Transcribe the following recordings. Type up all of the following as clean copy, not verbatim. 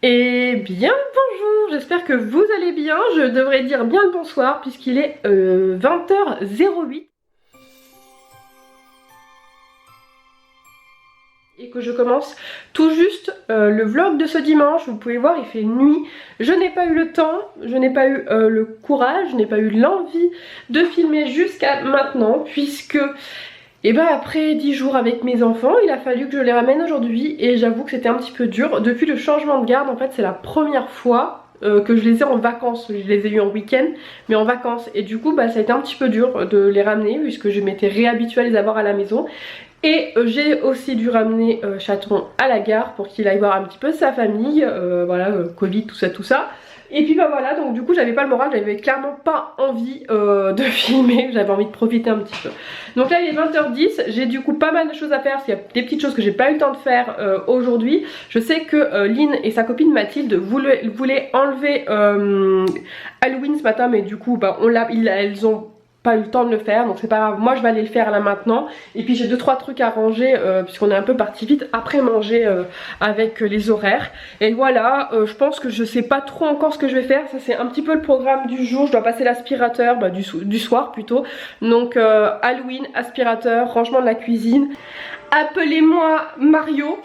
Eh bien bonjour, j'espère que vous allez bien. Je devrais dire bien le bonsoir puisqu'il est 20h08 et que je commence tout juste le vlog de ce dimanche. Vous pouvez voir, il fait nuit. Je n'ai pas eu le temps, je n'ai pas eu le courage, je n'ai pas eu l'envie de filmer jusqu'à maintenant puisque et ben après 10 jours avec mes enfants, il a fallu que je les ramène aujourd'hui et j'avoue que c'était un petit peu dur. Depuis le changement de garde, en fait c'est la première fois que je les ai en vacances. Je les ai eu en week-end mais en vacances et du coup bah, ça a été un petit peu dur de les ramener puisque je m'étais réhabituée à les avoir à la maison. Et j'ai aussi dû ramener Chaton à la gare pour qu'il aille voir un petit peu sa famille, voilà, Covid, tout ça, tout ça. Et puis bah voilà, donc du coup j'avais pas le moral, j'avais clairement pas envie de filmer, j'avais envie de profiter un petit peu. Donc là il est 20h10, j'ai du coup pas mal de choses à faire parce qu'il y a des petites choses que j'ai pas eu le temps de faire aujourd'hui. Je sais que Lynn et sa copine Mathilde voulaient enlever Halloween ce matin, mais du coup bah, elles ont pas eu le temps de le faire, donc c'est pas grave, moi je vais aller le faire là maintenant. Et puis j'ai 2-3 trucs à ranger puisqu'on est un peu parti vite après manger avec les horaires. Et voilà, je pense que je sais pas trop encore ce que je vais faire. Ça c'est un petit peu le programme du jour. Je dois passer l'aspirateur, bah, du soir plutôt. Donc Halloween, aspirateur, rangement de la cuisine. Appelez-moi Mario,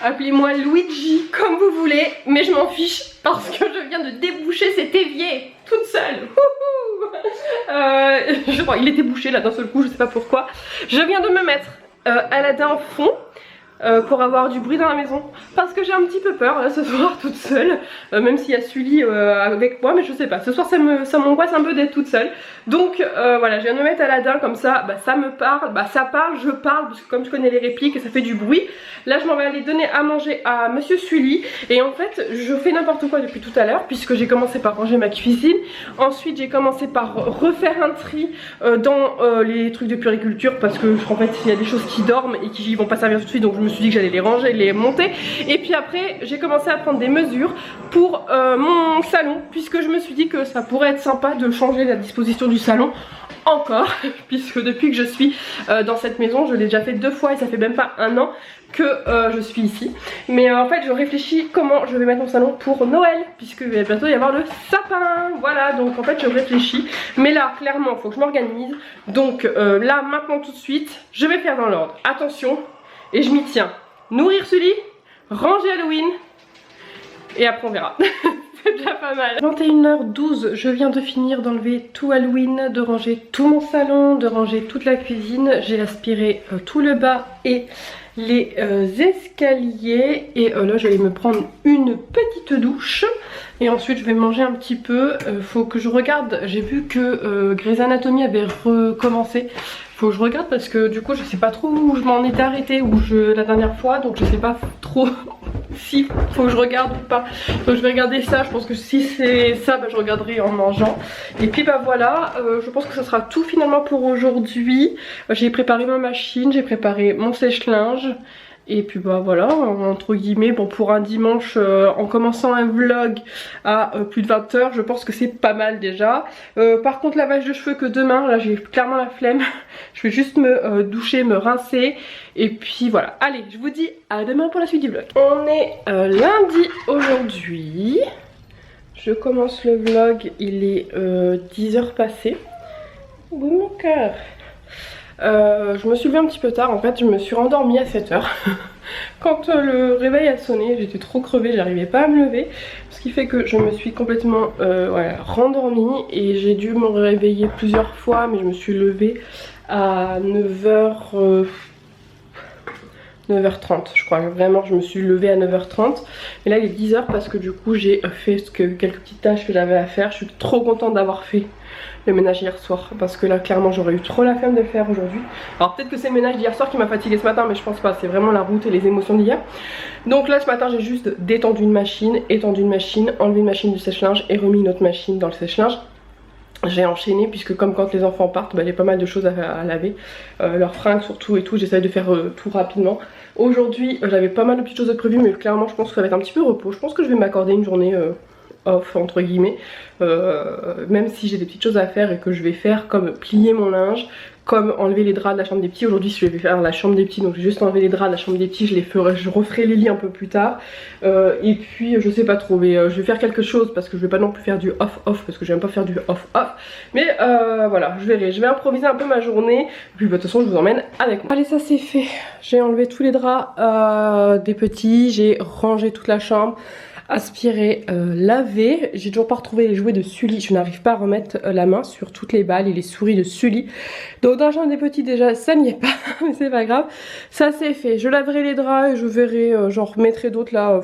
appelez-moi Luigi, comme vous voulez, mais je m'en fiche parce que je viens de déboucher cet évier toute seule. Je crois il était bouché là d'un seul coup, je sais pas pourquoi. Je viens de me mettre Aladdin en fond pour avoir du bruit dans la maison parce que j'ai un petit peu peur là ce soir toute seule, même s'il y a Sully avec moi, mais je sais pas, ce soir ça m'angoisse un peu d'être toute seule. Donc voilà, je viens de me mettre Aladdin comme ça, bah, ça me parle, bah, ça parle, je parle parce que comme je connais les répliques et ça fait du bruit. Là je m'en vais aller donner à manger à monsieur Sully et en fait je fais n'importe quoi depuis tout à l'heure puisque j'ai commencé par ranger ma cuisine, ensuite j'ai commencé par refaire un tri dans les trucs de puriculture parce que en fait il y a des choses qui dorment et qui vont pas servir tout de suite, donc je me suis dit que j'allais les ranger, les monter. Et puis après j'ai commencé à prendre des mesures pour mon salon puisque je me suis dit que ça pourrait être sympa de changer la disposition du salon encore puisque depuis que je suis dans cette maison, je l'ai déjà fait 2 fois et ça fait même pas 1 an que je suis ici. Mais en fait je réfléchis comment je vais mettre mon salon pour Noël puisque il va bientôt y avoir le sapin. Voilà, donc en fait je réfléchis. Mais là clairement il faut que je m'organise. Donc là maintenant tout de suite je vais faire dans l'ordre. Attention, et je m'y tiens. Nourrir Sully, ranger Halloween et après on verra. C'est déjà pas mal. 21h12, je viens de finir d'enlever tout Halloween, de ranger tout mon salon, de ranger toute la cuisine. J'ai aspiré tout le bas et les escaliers. Et là je vais me prendre une petite douche. Et ensuite je vais manger un petit peu. Faut que je regarde, j'ai vu que Grey's Anatomy avait recommencé. Faut que je regarde parce que du coup je sais pas trop où je m'en étais arrêtée la dernière fois, donc je sais pas trop si faut que je regarde ou pas. Donc je vais regarder ça, je pense que si c'est ça bah, je regarderai en mangeant. Et puis bah voilà, je pense que ça sera tout finalement pour aujourd'hui. J'ai préparé ma machine, j'ai préparé mon sèche-linge. Et puis bah voilà, entre guillemets, bon pour un dimanche en commençant un vlog à plus de 20 h, je pense que c'est pas mal déjà. Par contre lavage de cheveux que demain, là j'ai clairement la flemme. Je vais juste me doucher, me rincer. Et puis voilà, allez je vous dis à demain pour la suite du vlog. On est lundi aujourd'hui. Je commence le vlog, il est 10 h passées. Oui mon cœur. Je me suis levée un petit peu tard, en fait je me suis rendormie à 7 h. Quand le réveil a sonné, j'étais trop crevée, j'arrivais pas à me lever. Ce qui fait que je me suis complètement voilà, rendormie et j'ai dû me réveiller plusieurs fois, mais je me suis levée à 9h30 je crois, vraiment je me suis levée à 9h30. Mais là il est 10 h parce que du coup j'ai fait quelques petites tâches que j'avais à faire. Je suis trop contente d'avoir fait le ménage hier soir parce que là clairement j'aurais eu trop la flemme de le faire aujourd'hui. Alors peut-être que c'est le ménage d'hier soir qui m'a fatiguée ce matin, mais je pense pas, c'est vraiment la route et les émotions d'hier. Donc là ce matin j'ai juste détendu une machine, étendu une machine, enlevé une machine du sèche-linge et remis une autre machine dans le sèche-linge. J'ai enchaîné puisque comme quand les enfants partent, bah, il y a pas mal de choses à laver, leurs fringues surtout et tout, j'essaye de faire tout rapidement. Aujourd'hui j'avais pas mal de petites choses de prévues, mais clairement je pense que ça va être un petit peu repos. Je pense que je vais m'accorder une journée off entre guillemets, même si j'ai des petites choses à faire et que je vais faire comme plier mon linge, comme enlever les draps de la chambre des petits. Aujourd'hui je vais faire la chambre des petits, donc je vais juste enlever les draps de la chambre des petits, je referai les lits un peu plus tard. Et puis je sais pas trop, mais je vais faire quelque chose parce que je vais pas non plus faire du off-off parce que j'aime pas faire du off-off. Mais voilà, je verrai, je vais improviser un peu ma journée. Et puis bah, de toute façon je vous emmène avec moi. Allez, ça c'est fait, j'ai enlevé tous les draps des petits, j'ai rangé toute la chambre, aspiré, lavé. J'ai toujours pas retrouvé les jouets de Sully, je n'arrive pas à remettre la main sur toutes les balles et les souris de Sully. Donc dans la chambre des petits déjà ça n'y est pas, mais c'est pas grave. Ça c'est fait, je laverai les draps et je verrai, j'en remettrai d'autres là.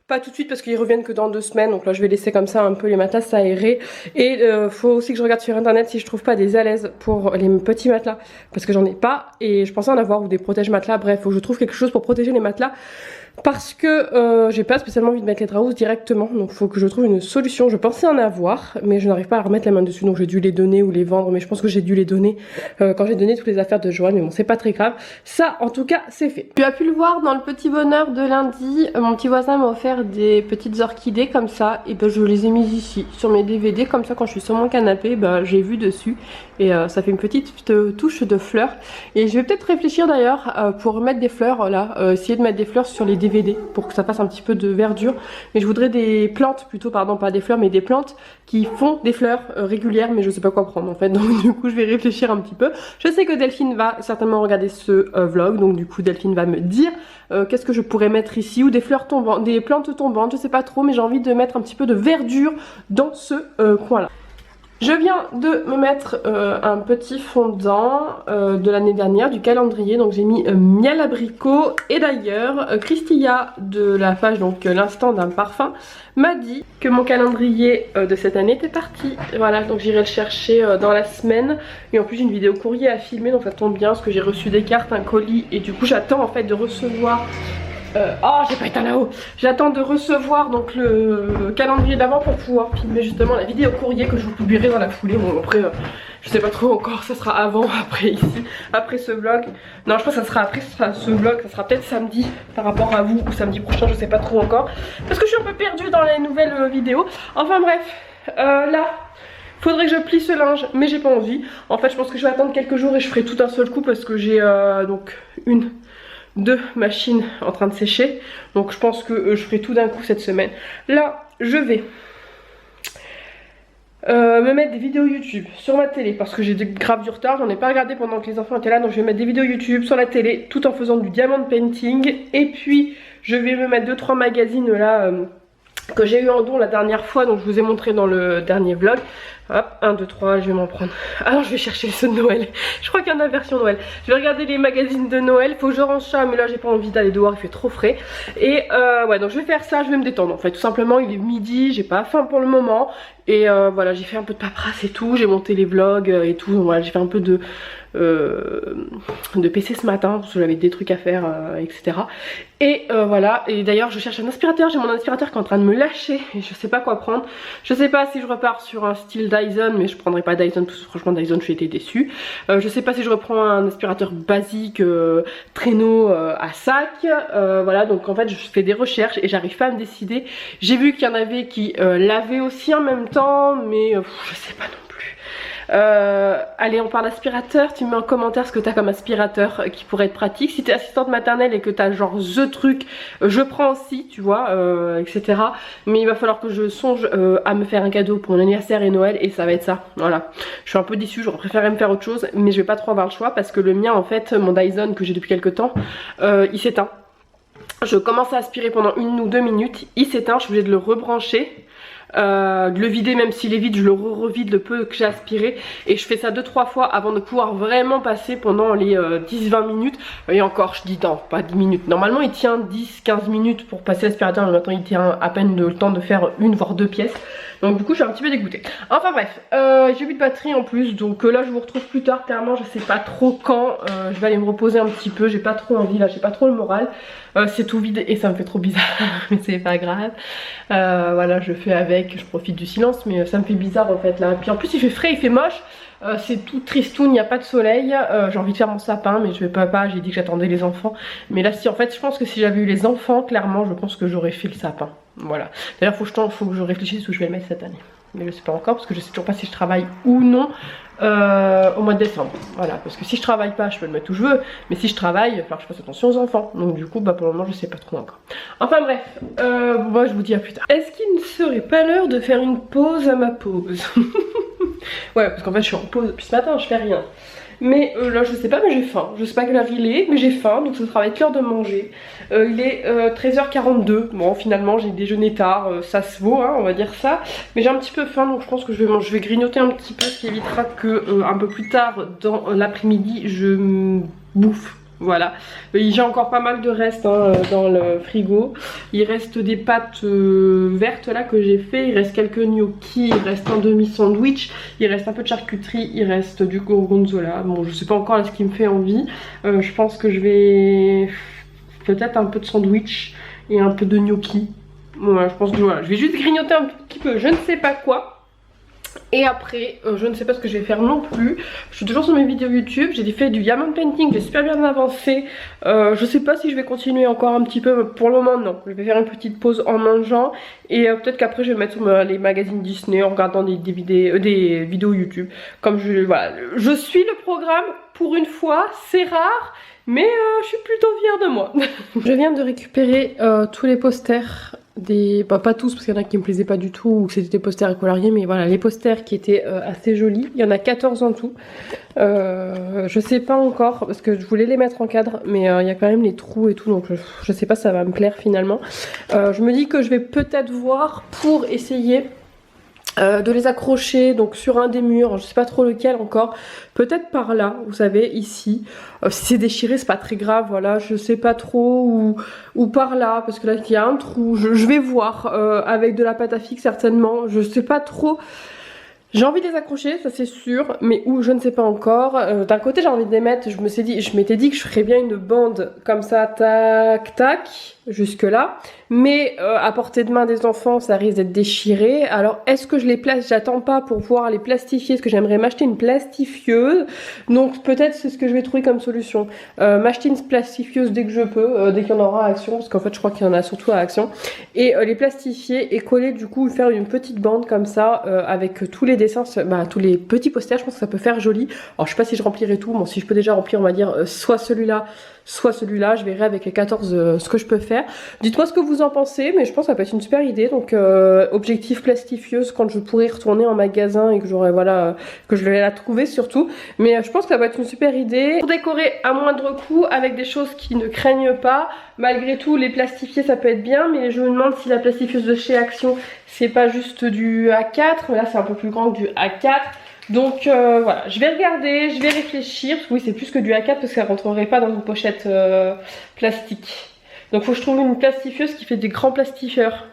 Pas tout de suite parce qu'ils reviennent que dans 2 semaines, donc là je vais laisser comme ça un peu les matelas s'aérer. Et faut aussi que je regarde sur internet si je trouve pas des alaises pour les petits matelas, parce que j'en ai pas et je pensais en avoir, ou des protège matelas. Bref, faut que je trouve quelque chose pour protéger les matelas parce que j'ai pas spécialement envie de mettre les draps directement, donc faut que je trouve une solution. Je pensais en avoir mais je n'arrive pas à remettre la main dessus, donc j'ai dû les donner ou les vendre, mais je pense que j'ai dû les donner quand j'ai donné toutes les affaires de Joanne, mais bon c'est pas très grave. Ça en tout cas c'est fait. Tu as pu le voir dans le petit bonheur de lundi, mon petit voisin m'a offert des petites orchidées comme ça, et ben je les ai mises ici sur mes DVD, comme ça quand je suis sur mon canapé ben j'ai vu dessus et ça fait une petite touche de fleurs. Et je vais peut-être réfléchir d'ailleurs pour mettre des fleurs là, essayer de mettre des fleurs sur les DVD pour que ça fasse un petit peu de verdure, mais je voudrais des plantes plutôt, pardon, pas des fleurs mais des plantes qui font des fleurs régulières, mais je sais pas quoi prendre en fait, donc du coup je vais réfléchir un petit peu. Je sais que Delphine va certainement regarder ce vlog, donc du coup Delphine va me dire qu'est-ce que je pourrais mettre ici, ou des fleurs tombantes, des plantes tombantes, je sais pas trop, mais j'ai envie de mettre un petit peu de verdure dans ce coin là. Je viens de me mettre un petit fondant de l'année dernière, du calendrier, donc j'ai mis miel abricot. Et d'ailleurs Christilla de la page donc l'instant d'un parfum m'a dit que mon calendrier de cette année était parti. Voilà, donc j'irai le chercher dans la semaine. Et en plus j'ai une vidéo courrier à filmer, donc ça tombe bien parce que j'ai reçu des cartes, un colis, et du coup j'attends en fait de recevoir... oh, j'ai pas éteint là-haut. J'attends de recevoir donc le calendrier d'avant pour pouvoir filmer justement la vidéo courrier que je vous publierai dans la foulée. Bon après je sais pas trop encore, ça sera avant, après ici, après ce vlog. Non, je pense que ça sera après ce vlog, ça sera peut-être samedi par rapport à vous, ou samedi prochain, je sais pas trop encore, parce que je suis un peu perdue dans les nouvelles vidéos. Enfin bref, là faudrait que je plie ce linge, mais j'ai pas envie. En fait je pense que je vais attendre quelques jours et je ferai tout d'un seul coup, parce que j'ai donc deux machines en train de sécher, donc je pense que je ferai tout d'un coup cette semaine. Là je vais me mettre des vidéos YouTube sur ma télé parce que j'ai grave du retard, j'en ai pas regardé pendant que les enfants étaient là, donc je vais mettre des vidéos YouTube sur la télé tout en faisant du diamond painting. Et puis je vais me mettre 2-3 magazines là que j'ai eu en don la dernière fois, donc je vous ai montré dans le dernier vlog. Hop, 1, 2, 3, je vais m'en prendre. Alors je vais chercher ceux de Noël. Je crois qu'il y en a version Noël. Je vais regarder les magazines de Noël. Faut que je range ça, mais là j'ai pas envie d'aller dehors, il fait trop frais. Et ouais, donc je vais faire ça, je vais me détendre en fait. Tout simplement, il est midi, j'ai pas faim pour le moment. Et voilà, j'ai fait un peu de paperasse et tout. J'ai monté les vlogs et tout. Donc voilà, j'ai fait un peu de PC ce matin parce que j'avais des trucs à faire, etc. Et voilà, et d'ailleurs je cherche un aspirateur. J'ai mon aspirateur qui est en train de me lâcher et je sais pas quoi prendre. Je sais pas si je repars sur un style Dyson, mais je prendrai pas Dyson, parce que franchement Dyson j'ai été déçue. Je sais pas si je reprends un aspirateur basique traîneau à sac. Voilà, donc en fait je fais des recherches et j'arrive pas à me décider. J'ai vu qu'il y en avait qui lavaient aussi en même temps, mais je sais pas non plus. Allez, on parle aspirateur. Tu mets en commentaire ce que t'as comme aspirateur qui pourrait être pratique. Si t'es assistante maternelle et que t'as genre the truc, je prends aussi, tu vois, etc. Mais il va falloir que je songe à me faire un cadeau pour mon anniversaire et Noël, et ça va être ça. Voilà, je suis un peu déçue, j'aurais préféré me faire autre chose, mais je vais pas trop avoir le choix parce que le mien en fait, mon Dyson que j'ai depuis quelques temps, il s'éteint. Je commence à aspirer pendant 1 ou 2 minutes, il s'éteint, je suis obligée de le rebrancher. De le vider, même s'il est vide je le revide le peu que j'ai aspiré, et je fais ça 2-3 fois avant de pouvoir vraiment passer pendant les 10-20 minutes. Et encore je dis non, pas 10 minutes, normalement il tient 10-15 minutes pour passer l'aspirateur, mais maintenant il tient à peine le temps de faire 1 voire 2 pièces, donc du coup je suis un petit peu dégoûtée. Enfin bref, j'ai plus de batterie en plus, donc là je vous retrouve plus tard. Clairement je sais pas trop quand, je vais aller me reposer un petit peu, j'ai pas trop envie là, j'ai pas trop le moral. C'est tout vide et ça me fait trop bizarre, mais c'est pas grave. Voilà, je fais avec, je profite du silence, mais ça me fait bizarre en fait là. Puis en plus il fait frais, il fait moche, c'est tout tristoun, il n'y a pas de soleil. J'ai envie de faire mon sapin, mais je vais pas, j'ai dit que j'attendais les enfants. Mais là si, en fait je pense que si j'avais eu les enfants, clairement je pense que j'aurais fait le sapin. Voilà, d'ailleurs faut que je réfléchisse où je vais le mettre cette année. mais je sais pas encore parce que je sais toujours pas si je travaille ou non au mois de décembre. Voilà, parce que si je travaille pas, je peux le mettre où je veux, mais si je travaille, il va falloir que je fasse attention aux enfants. Donc du coup, bah pour le moment, je sais pas trop encore. Enfin bref, moi je vous dis à plus tard. Est-ce qu'il ne serait pas l'heure de faire une pause à ma pause? Ouais, parce qu'en fait, je suis en pause depuis ce matin, je fais rien. Mais là je sais pas, mais j'ai faim. Je sais pas quelle heure il est, mais j'ai faim, donc ça sera être l'heure de manger. Il est 13h42. Bon, finalement j'ai déjeuné tard, ça se vaut, hein, on va dire ça. Mais j'ai un petit peu faim, donc je pense que je vais manger, je vais grignoter un petit peu, ce qui évitera que un peu plus tard dans l'après-midi je bouffe. Voilà, j'ai encore pas mal de restes hein, dans le frigo. Il reste des pâtes vertes là que j'ai fait. Il reste quelques gnocchis, il reste un demi-sandwich, il reste un peu de charcuterie, il reste du gorgonzola. Bon, je sais pas encore là ce qui me fait envie. Je pense que je vais peut-être un peu de sandwich et un peu de gnocchi. Voilà, je pense que voilà, je vais juste grignoter un petit peu, je ne sais pas quoi. Et après, je ne sais pas ce que je vais faire non plus. Je suis toujours sur mes vidéos YouTube. J'ai fait du diamond painting, j'ai super bien avancé. Je sais pas si je vais continuer encore un petit peu. Mais pour le moment, non. Je vais faire une petite pause en mangeant. Et peut-être qu'après, je vais mettre sur les magazines Disney en regardant des vidéos YouTube. Comme voilà, je suis le programme pour une fois. C'est rare. Mais je suis plutôt fière de moi. Je viens de récupérer tous les posters bah, pas tous parce qu'il y en a qui me plaisaient pas du tout ou que c'était des posters coloriés, mais voilà les posters qui étaient assez jolis. Il y en a 14 en tout. Je sais pas encore parce que je voulais les mettre en cadre, mais il y a quand même les trous et tout, donc je sais pas si ça va me plaire finalement. Je me dis que je vais peut-être voir pour essayer de les accrocher donc sur un des murs, je sais pas trop lequel encore, peut-être par là, vous savez, ici. Si c'est déchiré, c'est pas très grave, voilà, je sais pas trop, ou par là, parce que là il y a un trou, je vais voir, avec de la pâte à fixe certainement, je sais pas trop. J'ai envie de les accrocher, ça c'est sûr, mais où je ne sais pas encore. D'un côté j'ai envie de les mettre, je m'étais dit que je ferais bien une bande comme ça, tac tac, jusque là. Mais à portée de main des enfants ça risque d'être déchiré. Alors est-ce que je les place? J'attends pas pour pouvoir les plastifier, parce que j'aimerais m'acheter une plastifieuse. Donc peut-être c'est ce que je vais trouver comme solution. M'acheter une plastifieuse dès que je peux, dès qu'il y en aura à Action, parce qu'en fait je crois qu'il y en a surtout à Action. Et les plastifier et coller du coup, faire une petite bande comme ça, avec tous les dessins, bah, tous les petits posters, je pense que ça peut faire joli. Alors je sais pas si je remplirai tout, bon si je peux déjà remplir on va dire soit celui-là, je verrai avec les 14 ce que je peux faire. Dites-moi ce que vous en pensez, mais je pense que ça peut être une super idée. Donc objectif plastifieuse quand je pourrai retourner en magasin et que j'aurai voilà, que je vais la trouver surtout. Mais je pense que ça va être une super idée pour décorer à moindre coût avec des choses qui ne craignent pas. Malgré tout les plastifier ça peut être bien, mais je me demande si la plastifieuse de chez Action c'est pas juste du A4, là c'est un peu plus grand que du A4. Donc voilà, je vais regarder, je vais réfléchir. Oui, c'est plus que du A4 parce qu'elle rentrerait pas dans une pochette plastique. Donc faut que je trouve une plastifieuse qui fait des grands plastifieurs.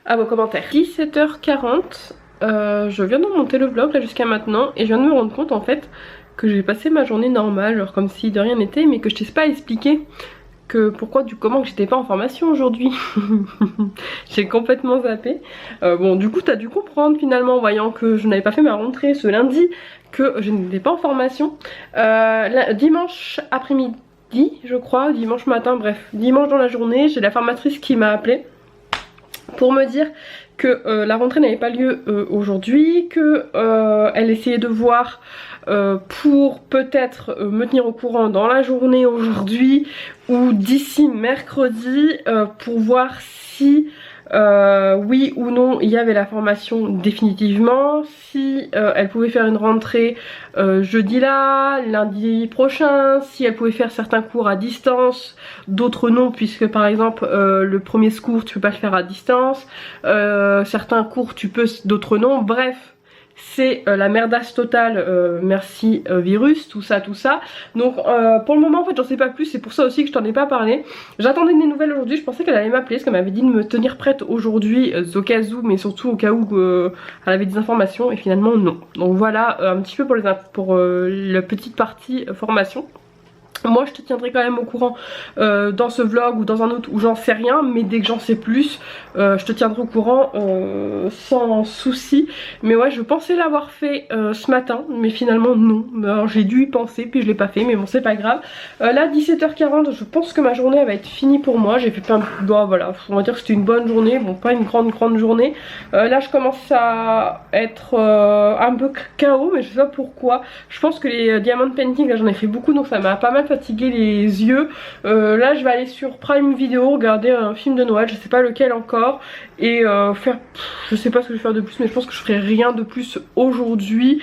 À vos commentaires. 17h40, je viens de monter le vlog là jusqu'à maintenant et je viens de me rendre compte en fait que j'ai passé ma journée normale, genre comme si de rien n'était, mais que je t'ai pas expliqué que pourquoi du comment que j'étais pas en formation aujourd'hui. J'ai complètement zappé. Bon du coup t'as dû comprendre finalement en voyant que je n'avais pas fait ma rentrée ce lundi que je n'étais pas en formation. Dimanche après-midi je crois, dimanche matin, bref, dimanche dans la journée, j'ai la formatrice qui m'a appelée pour me dire que la rentrée n'avait pas lieu aujourd'hui, que elle essayait de voir pour peut-être me tenir au courant dans la journée aujourd'hui ou d'ici mercredi pour voir si oui ou non il y avait la formation définitivement, si elle pouvait faire une rentrée jeudi là, lundi prochain, si elle pouvait faire certains cours à distance, d'autres non, puisque par exemple le premier cours tu peux pas le faire à distance, certains cours tu peux, d'autres non, bref. C'est la merdasse totale, merci virus, tout ça. Donc pour le moment en fait j'en sais pas plus, c'est pour ça aussi que je t'en ai pas parlé. J'attendais des nouvelles aujourd'hui, je pensais qu'elle allait m'appeler parce qu'elle m'avait dit de me tenir prête aujourd'hui au cas où, mais surtout au cas où elle avait des informations, et finalement non. Donc voilà un petit peu pour la petite partie formation. Moi je te tiendrai quand même au courant dans ce vlog ou dans un autre où j'en sais rien, mais dès que j'en sais plus je te tiendrai au courant sans souci. Mais ouais, je pensais l'avoir fait ce matin, mais finalement non. Alors j'ai dû y penser puis je l'ai pas fait, mais bon c'est pas grave. Là 17h40, je pense que ma journée elle va être finie pour moi. J'ai fait plein de... Bon voilà, on va dire que c'était une bonne journée, bon pas une grande journée. Là je commence à être un peu KO, mais je sais pas pourquoi. Je pense que les diamond painting là j'en ai fait beaucoup, donc ça m'a pas mal fatigué les yeux. Là je vais aller sur Prime Video regarder un film de Noël, je sais pas lequel encore, et faire, je sais pas ce que je vais faire de plus, mais je pense que je ferai rien de plus aujourd'hui.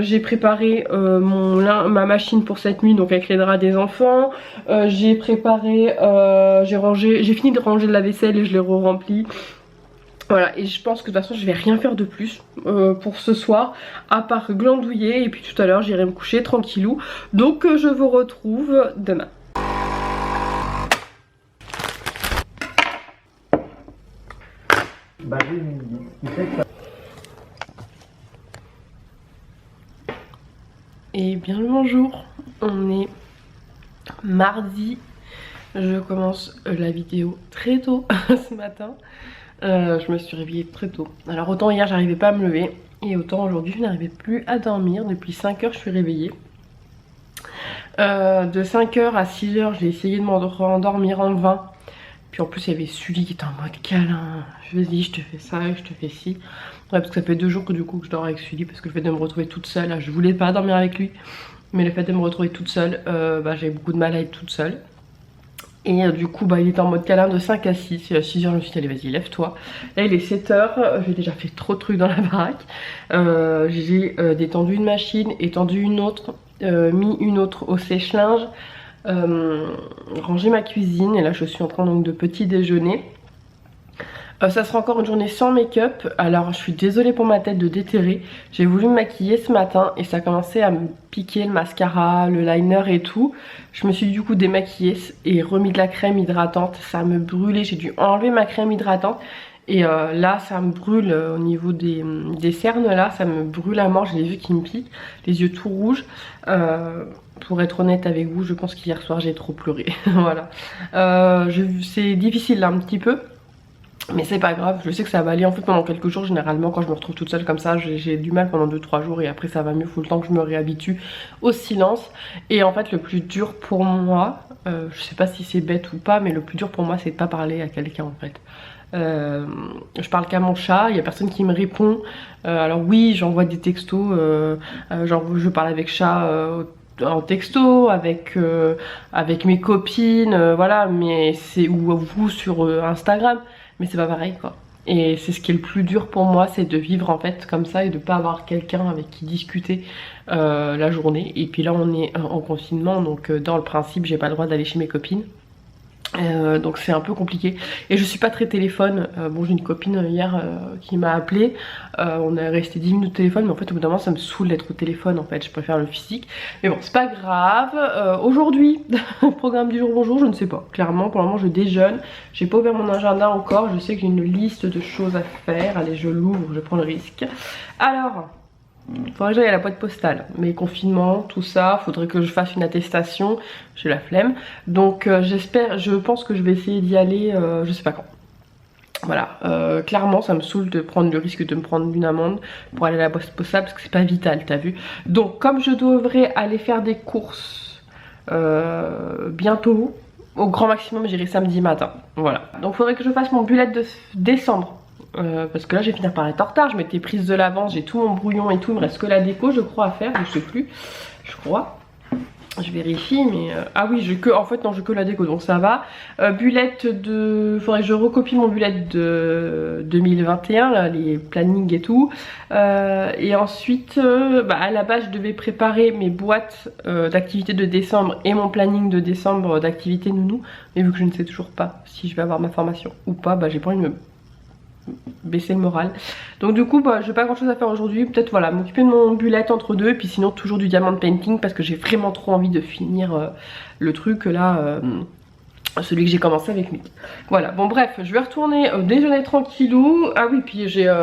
J'ai préparé ma machine pour cette nuit, donc avec les draps des enfants. J'ai préparé, j'ai fini de ranger la vaisselle et je l'ai re-remplie. Voilà, et je pense que de toute façon je vais rien faire de plus pour ce soir, à part glandouiller, et puis tout à l'heure j'irai me coucher tranquillou. Donc je vous retrouve demain. Et bien le bonjour, on est mardi, je commence la vidéo très tôt ce matin. Je me suis réveillée très tôt. Alors autant hier j'arrivais pas à me lever, et autant aujourd'hui je n'arrivais plus à dormir. Depuis 5h je suis réveillée. De 5h à 6h j'ai essayé de m'endormir en vain. Puis en plus il y avait Sully qui était en mode câlin. Je me dis je te fais ça, je te fais ci. Ouais, parce que ça fait 2 jours que du coup que je dors avec Sully, parce que le fait de me retrouver toute seule, là, je voulais pas dormir avec lui, mais le fait de me retrouver toute seule, j'ai beaucoup de mal à être toute seule. Et du coup il était en mode câlin de 5 à 6. Et à 6h je me suis dit allez vas-y lève-toi. Là il est 7h, j'ai déjà fait trop de trucs dans la baraque. J'ai détendu une machine, étendu une autre, mis une autre au sèche-linge, rangé ma cuisine, et là je suis en train donc de petit déjeuner. Ça sera encore une journée sans make-up. Alors je suis désolée pour ma tête de déterré. J'ai voulu me maquiller ce matin et ça a commencé à me piquer le mascara, le liner et tout. Je me suis du coup démaquillée et remis de la crème hydratante. Ça me brûlait, j'ai dû enlever ma crème hydratante. Et là ça me brûle au niveau des cernes, là ça me brûle à mort. J'ai les yeux qui me piquent, les yeux tout rouges. Pour être honnête avec vous, je pense qu'hier soir j'ai trop pleuré. Voilà. C'est difficile là un petit peu, mais c'est pas grave, je sais que ça va aller en fait pendant quelques jours. Généralement quand je me retrouve toute seule comme ça, j'ai du mal pendant 2-3 jours et après ça va mieux. Faut le temps que je me réhabitue au silence. Et en fait le plus dur pour moi, je sais pas si c'est bête ou pas, mais le plus dur pour moi c'est de pas parler à quelqu'un en fait. Je parle qu'à mon chat, il y a personne qui me répond. Alors oui, j'envoie des textos, genre je parle avec chat en texto, avec mes copines, voilà, mais c'est, ou vous sur Instagram, mais c'est pas pareil quoi. Et c'est ce qui est le plus dur pour moi, c'est de vivre en fait comme ça et de pas avoir quelqu'un avec qui discuter la journée. Et puis là on est en confinement, donc dans le principe j'ai pas le droit d'aller chez mes copines. Donc c'est un peu compliqué et je suis pas très téléphone. Bon, j'ai une copine hier qui m'a appelé, on est resté 10 minutes au téléphone, mais en fait au bout d'un moment ça me saoule d'être au téléphone en fait, je préfère le physique, mais bon c'est pas grave. Aujourd'hui programme du jour, bonjour, je ne sais pas, clairement pour le moment je déjeune, j'ai pas ouvert mon agenda encore, je sais que j'ai une liste de choses à faire. Allez, je l'ouvre, je prends le risque. Alors faudrait que j'aille à la boîte postale, mais confinement, tout ça, faudrait que je fasse une attestation, j'ai la flemme. Donc je pense que je vais essayer d'y aller, je sais pas quand. Voilà, clairement ça me saoule de prendre le risque de me prendre une amende pour aller à la boîte postale parce que c'est pas vital, t'as vu. Donc comme je devrais aller faire des courses bientôt, au grand maximum j'irai samedi matin, voilà. Donc faudrait que je fasse mon bullet de décembre. Parce que là je vais finir par être en retard, je m'étais prise de l'avance, j'ai tout mon brouillon et tout, il me reste que la déco je crois à faire, je sais plus, je crois, je vérifie, mais ah oui j'ai que, en fait non j'ai que la déco donc ça va. Bullet de, faudrait que je recopie mon bullet de 2021 là, les plannings et tout, et ensuite à la base je devais préparer mes boîtes d'activités de décembre et mon planning de décembre d'activités nounou, mais vu que je ne sais toujours pas si je vais avoir ma formation ou pas, j'ai pas envie de me baisser le moral. Donc du coup j'ai pas grand chose à faire aujourd'hui. Peut-être voilà m'occuper de mon bullet entre deux. Et puis sinon toujours du diamond painting parce que j'ai vraiment trop envie de finir le truc là, celui que j'ai commencé avec Mick. Voilà, bon bref, je vais retourner déjeuner tranquillou. Ah oui, puis j'ai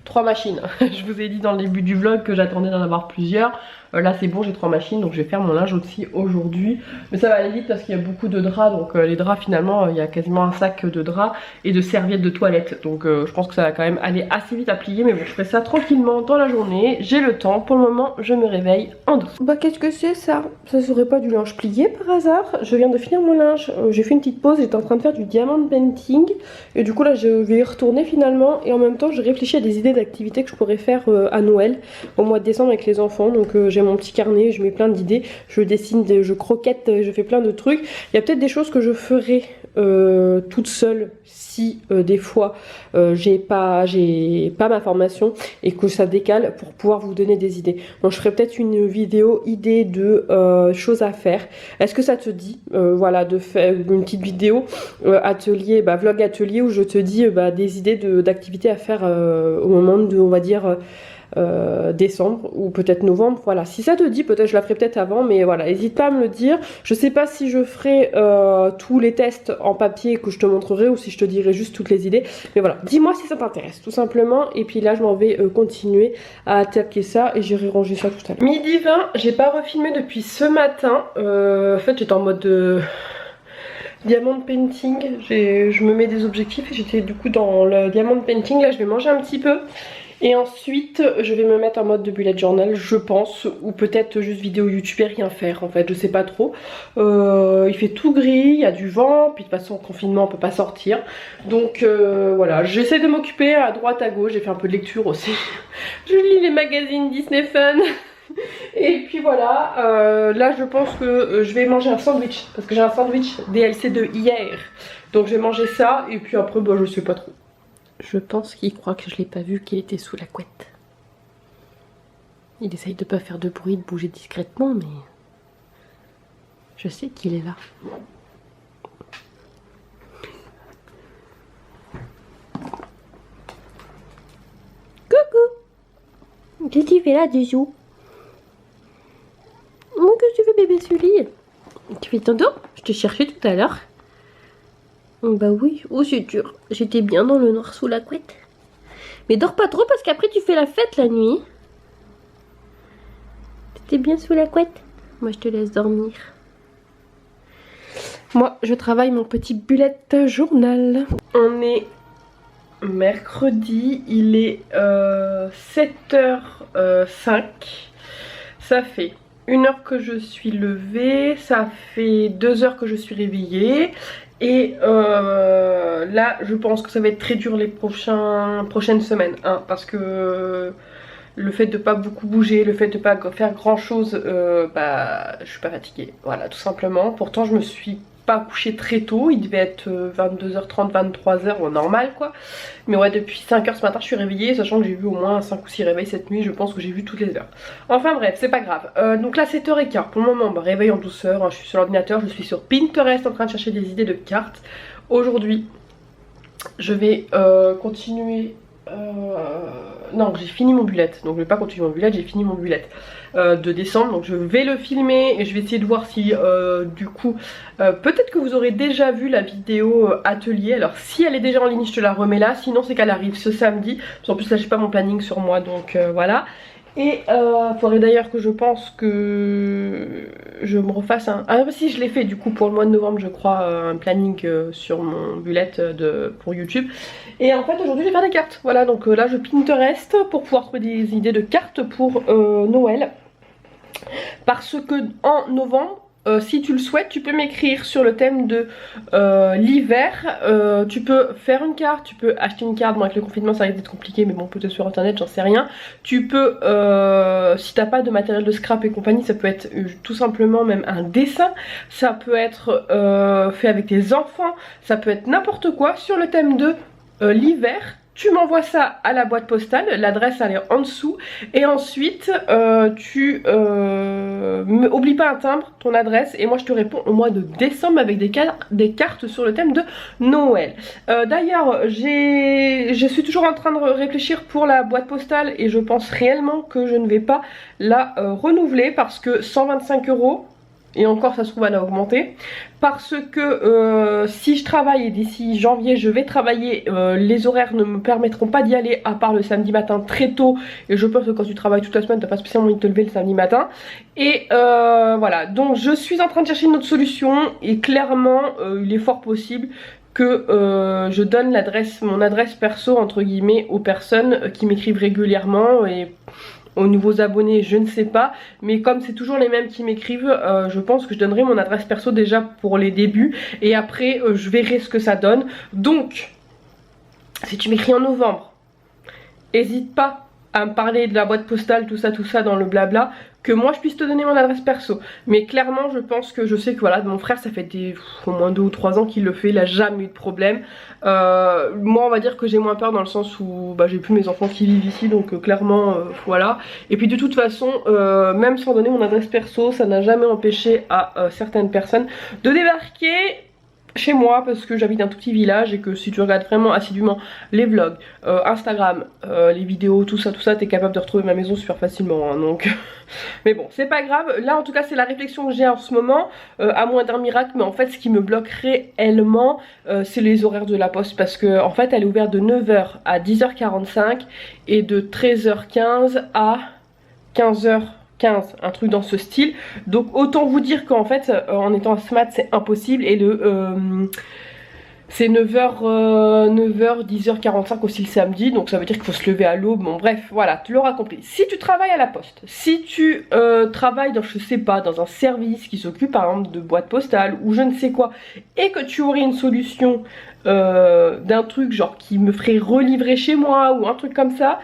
3 machines. Je vous ai dit dans le début du vlog que j'attendais d'en avoir plusieurs. Là c'est bon, j'ai 3 machines, donc je vais faire mon linge aussi aujourd'hui. Mais ça va aller vite parce qu'il y a beaucoup de draps, donc les draps finalement il y a quasiment un sac de draps et de serviettes de toilette. Donc je pense que ça va quand même aller assez vite à plier, mais bon je ferai ça tranquillement dans la journée. J'ai le temps, pour le moment je me réveille en douce. Bah qu'est-ce que c'est ça? Ça serait pas du linge plié par hasard? Je viens de finir mon linge, j'ai fait une petite pause, j'étais en train de faire du diamond painting. Et du coup là je vais y retourner finalement, et en même temps je réfléchis à des idées d'activités que je pourrais faire à Noël, au mois de décembre avec les enfants. Donc j'ai mon petit carnet, je mets plein d'idées, je dessine, je croquette, je fais plein de trucs. Il y a peut-être des choses que je ferai toute seule si des fois j'ai pas ma formation et que ça décale, pour pouvoir vous donner des idées. Donc je ferai peut-être une vidéo idée de choses à faire. Est-ce que ça te dit voilà, de faire une petite vidéo atelier, vlog atelier, où je te dis des idées d'activités à faire au moment de, on va dire, décembre ou peut-être novembre. Voilà, si ça te dit, peut-être je la ferai peut-être avant, mais voilà, n'hésite pas à me le dire. Je sais pas si je ferai tous les tests en papier que je te montrerai, ou si je te dirai juste toutes les idées, mais voilà, dis-moi si ça t'intéresse tout simplement. Et puis là je m'en vais continuer à attaquer ça et j'irai ranger ça tout à l'heure. Midi 20, j'ai pas refilmé depuis ce matin. En fait j'étais en mode diamond painting, je me mets des objectifs et j'étais du coup dans le diamond painting. Là je vais manger un petit peu et ensuite je vais me mettre en mode de bullet journal, je pense, ou peut-être juste vidéo YouTube et rien faire en fait, je sais pas trop. Il fait tout gris, il y a du vent, puis de toute façon en confinement on peut pas sortir, donc voilà, j'essaie de m'occuper à droite à gauche. J'ai fait un peu de lecture aussi je lis les magazines Disney Fun et puis voilà, là je pense que je vais manger un sandwich, parce que j'ai un sandwich DLC de hier, donc je vais manger ça. Et puis après je sais pas trop. Je pense qu'il croit que je l'ai pas vu, qu'il était sous la couette. Il essaye de pas faire de bruit, de bouger discrètement, mais je sais qu'il est là. Coucou! Qu'est-ce que tu fais là dessous? Oh, qu'est-ce que tu fais, bébé Sully? Tu fais ton dos? Je te cherchais tout à l'heure. Bah oui, oh c'est dur. J'étais bien dans le noir sous la couette. Mais dors pas trop parce qu'après tu fais la fête la nuit. T'étais bien sous la couette? Moi je te laisse dormir. Moi je travaille mon petit bullet journal. On est mercredi, il est 7h05. Ça fait 1 heure que je suis levée, ça fait 2 heures que je suis réveillée. Et là je pense que ça va être très dur les prochaines semaines, hein, parce que le fait de pas beaucoup bouger, le fait de pas faire grand chose, je suis pas fatiguée, voilà, tout simplement. Pourtant je me suis pas couchée très tôt, il devait être 22h30, 23h au normal quoi. Mais ouais, depuis 5h ce matin je suis réveillée, sachant que j'ai vu au moins 5 ou 6 réveils cette nuit. Je pense que j'ai vu toutes les heures. Enfin bref, c'est pas grave. Donc là 7h15 pour le moment, réveil en douceur, hein, je suis sur l'ordinateur, je suis sur Pinterest en train de chercher des idées de cartes. Aujourd'hui je vais continuer... non, j'ai fini mon bullet, donc je vais pas continuer mon bullet, j'ai fini mon bullet de décembre, donc je vais le filmer et je vais essayer de voir si du coup peut-être que vous aurez déjà vu la vidéo atelier. Alors si elle est déjà en ligne je te la remets là, sinon c'est qu'elle arrive ce samedi, en plus là j'ai pas mon planning sur moi, donc voilà. Et faudrait d'ailleurs que je pense que je me refasse un... Ah si, je l'ai fait du coup pour le mois de novembre je crois, un planning sur mon bullet pour YouTube. Et en fait aujourd'hui je vais faire des cartes. Voilà, donc là je Pinterest pour pouvoir trouver des idées de cartes pour Noël. Parce que en novembre, si tu le souhaites, tu peux m'écrire sur le thème de l'hiver. Tu peux faire une carte, tu peux acheter une carte. Bon, avec le confinement ça risque d'être compliqué, mais bon, peut-être sur internet, j'en sais rien. Tu peux, si t'as pas de matériel de scrap et compagnie, ça peut être tout simplement même un dessin. Ça peut être fait avec tes enfants, ça peut être n'importe quoi sur le thème de l'hiver. Tu m'envoies ça à la boîte postale, l'adresse elle est en dessous. Et ensuite, oublie pas un timbre, ton adresse. Et moi je te réponds au mois de décembre avec des cartes sur le thème de Noël. D'ailleurs, je suis toujours en train de réfléchir pour la boîte postale. Et je pense réellement que je ne vais pas la renouveler. Parce que 125 €, Et encore ça se trouve elle a augmenté. Parce que si je travaille et d'ici janvier je vais travailler, les horaires ne me permettront pas d'y aller à part le samedi matin très tôt. Et je pense que quand tu travailles toute la semaine t'as pas spécialement envie de te lever le samedi matin. Et voilà, donc je suis en train de chercher une autre solution. Et clairement il est fort possible que je donne mon adresse perso entre guillemets aux personnes qui m'écrivent régulièrement. Et aux nouveaux abonnés je ne sais pas, mais comme c'est toujours les mêmes qui m'écrivent, je pense que je donnerai mon adresse perso déjà pour les débuts et après je verrai ce que ça donne. Donc si tu m'écris en novembre, n'hésite pas à me parler de la boîte postale, tout ça dans le blabla, que moi je puisse te donner mon adresse perso. Mais clairement je pense que je sais que voilà, mon frère ça fait au moins 2 ou 3 ans qu'il le fait, il a jamais eu de problème. Moi on va dire que j'ai moins peur dans le sens où bah, j'ai plus mes enfants qui vivent ici, donc clairement voilà. Et puis de toute façon même sans donner mon adresse perso, ça n'a jamais empêché à certaines personnes de débarquer chez moi parce que j'habite un tout petit village et que si tu regardes vraiment assidûment les vlogs, Instagram, les vidéos, tout ça, t'es capable de retrouver ma maison super facilement hein, donc mais bon c'est pas grave. Là en tout cas c'est la réflexion que j'ai en ce moment, à moins d'un miracle, mais en fait ce qui me bloque réellement c'est les horaires de la poste parce que en fait elle est ouverte de 9 h à 10 h 45 et de 13 h 15 à 15 h 15, un truc dans ce style. Donc autant vous dire qu'en fait en étant à SMAT c'est impossible. Et c'est 9 h 10 h 45 aussi le samedi, donc ça veut dire qu'il faut se lever à l'aube. Bon bref voilà, tu l'auras compris. Si tu travailles à la poste, si tu travailles dans, je sais pas, dans un service qui s'occupe par exemple de boîte postale ou je ne sais quoi, et que tu aurais une solution d'un truc genre qui me ferait relivrer chez moi ou un truc comme ça,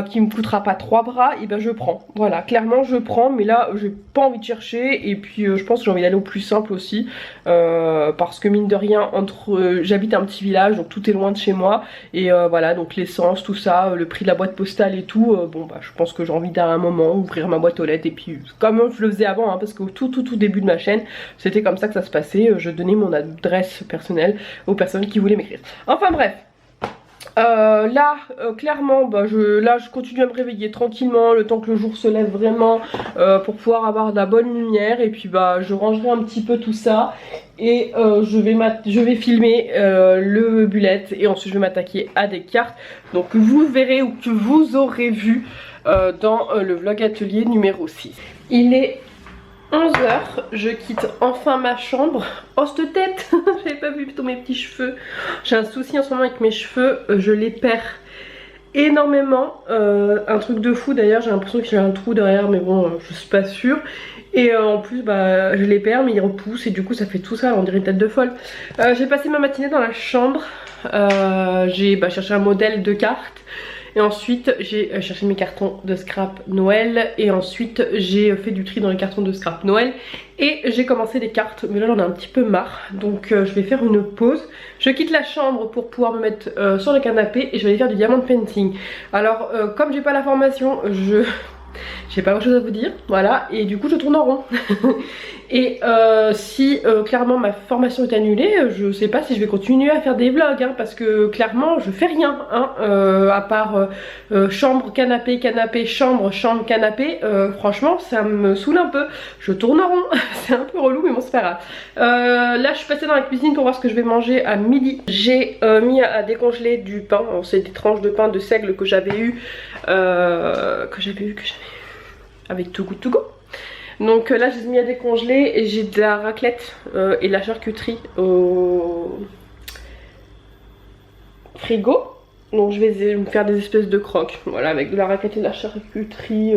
qui me coûtera pas 3 bras, et ben je prends. Voilà, clairement je prends, mais là j'ai pas envie de chercher. Et puis je pense que j'ai envie d'aller au plus simple aussi, parce que mine de rien j'habite un petit village donc tout est loin de chez moi. Et voilà, donc l'essence, tout ça, le prix de la boîte postale et tout, bon bah je pense que j'ai envie d'un moment ouvrir ma boîte aux lettres. Et puis comme je le faisais avant hein, parce qu'au tout début de ma chaîne c'était comme ça que ça se passait, je donnais mon adresse personnelle aux personnes qui voulaient m'écrire. Enfin bref, là clairement bah, je continue à me réveiller tranquillement le temps que le jour se lève vraiment, pour pouvoir avoir de la bonne lumière. Et puis bah je rangerai un petit peu tout ça et je vais filmer le bullet et ensuite je vais m'attaquer à des cartes. Donc vous verrez ou que vous aurez vu dans le vlog atelier numéro 6. Il est 11 h, je quitte enfin ma chambre. Oh cette tête, j'avais pas vu plutôt mes petits cheveux. J'ai un souci en ce moment avec mes cheveux, je les perds énormément, un truc de fou. D'ailleurs j'ai l'impression que j'ai un trou derrière, mais bon je suis pas sûre. Et en plus bah je les perds mais ils repoussent et du coup ça fait tout ça, on dirait une tête de folle. J'ai passé ma matinée dans la chambre, j'ai cherché un modèle de carte. Et ensuite j'ai cherché mes cartons de scrap Noël. Et ensuite j'ai fait du tri dans les cartons de scrap Noël. Et j'ai commencé des cartes, mais là j'en ai un petit peu marre. Donc je vais faire une pause. Je quitte la chambre pour pouvoir me mettre sur le canapé. Et je vais aller faire du diamond painting. Alors comme j'ai pas la formation, j'ai pas grand chose à vous dire, voilà, et du coup je tourne en rond. Et si clairement ma formation est annulée, je sais pas si je vais continuer à faire des vlogs hein, parce que clairement je fais rien hein, à part chambre, canapé, canapé, chambre, chambre, canapé. Franchement ça me saoule un peu, je tourne en rond. C'est un peu relou mais bon c'est pas grave. Là je suis passée dans la cuisine pour voir ce que je vais manger à midi. J'ai mis à décongeler du pain, c'est des tranches de pain de seigle que j'avais eu avec Too Good To Go. Donc là je les ai mis à décongeler et j'ai de la raclette et de la charcuterie au frigo. Donc je vais me faire des espèces de croques, voilà, avec de la raclette et de la charcuterie.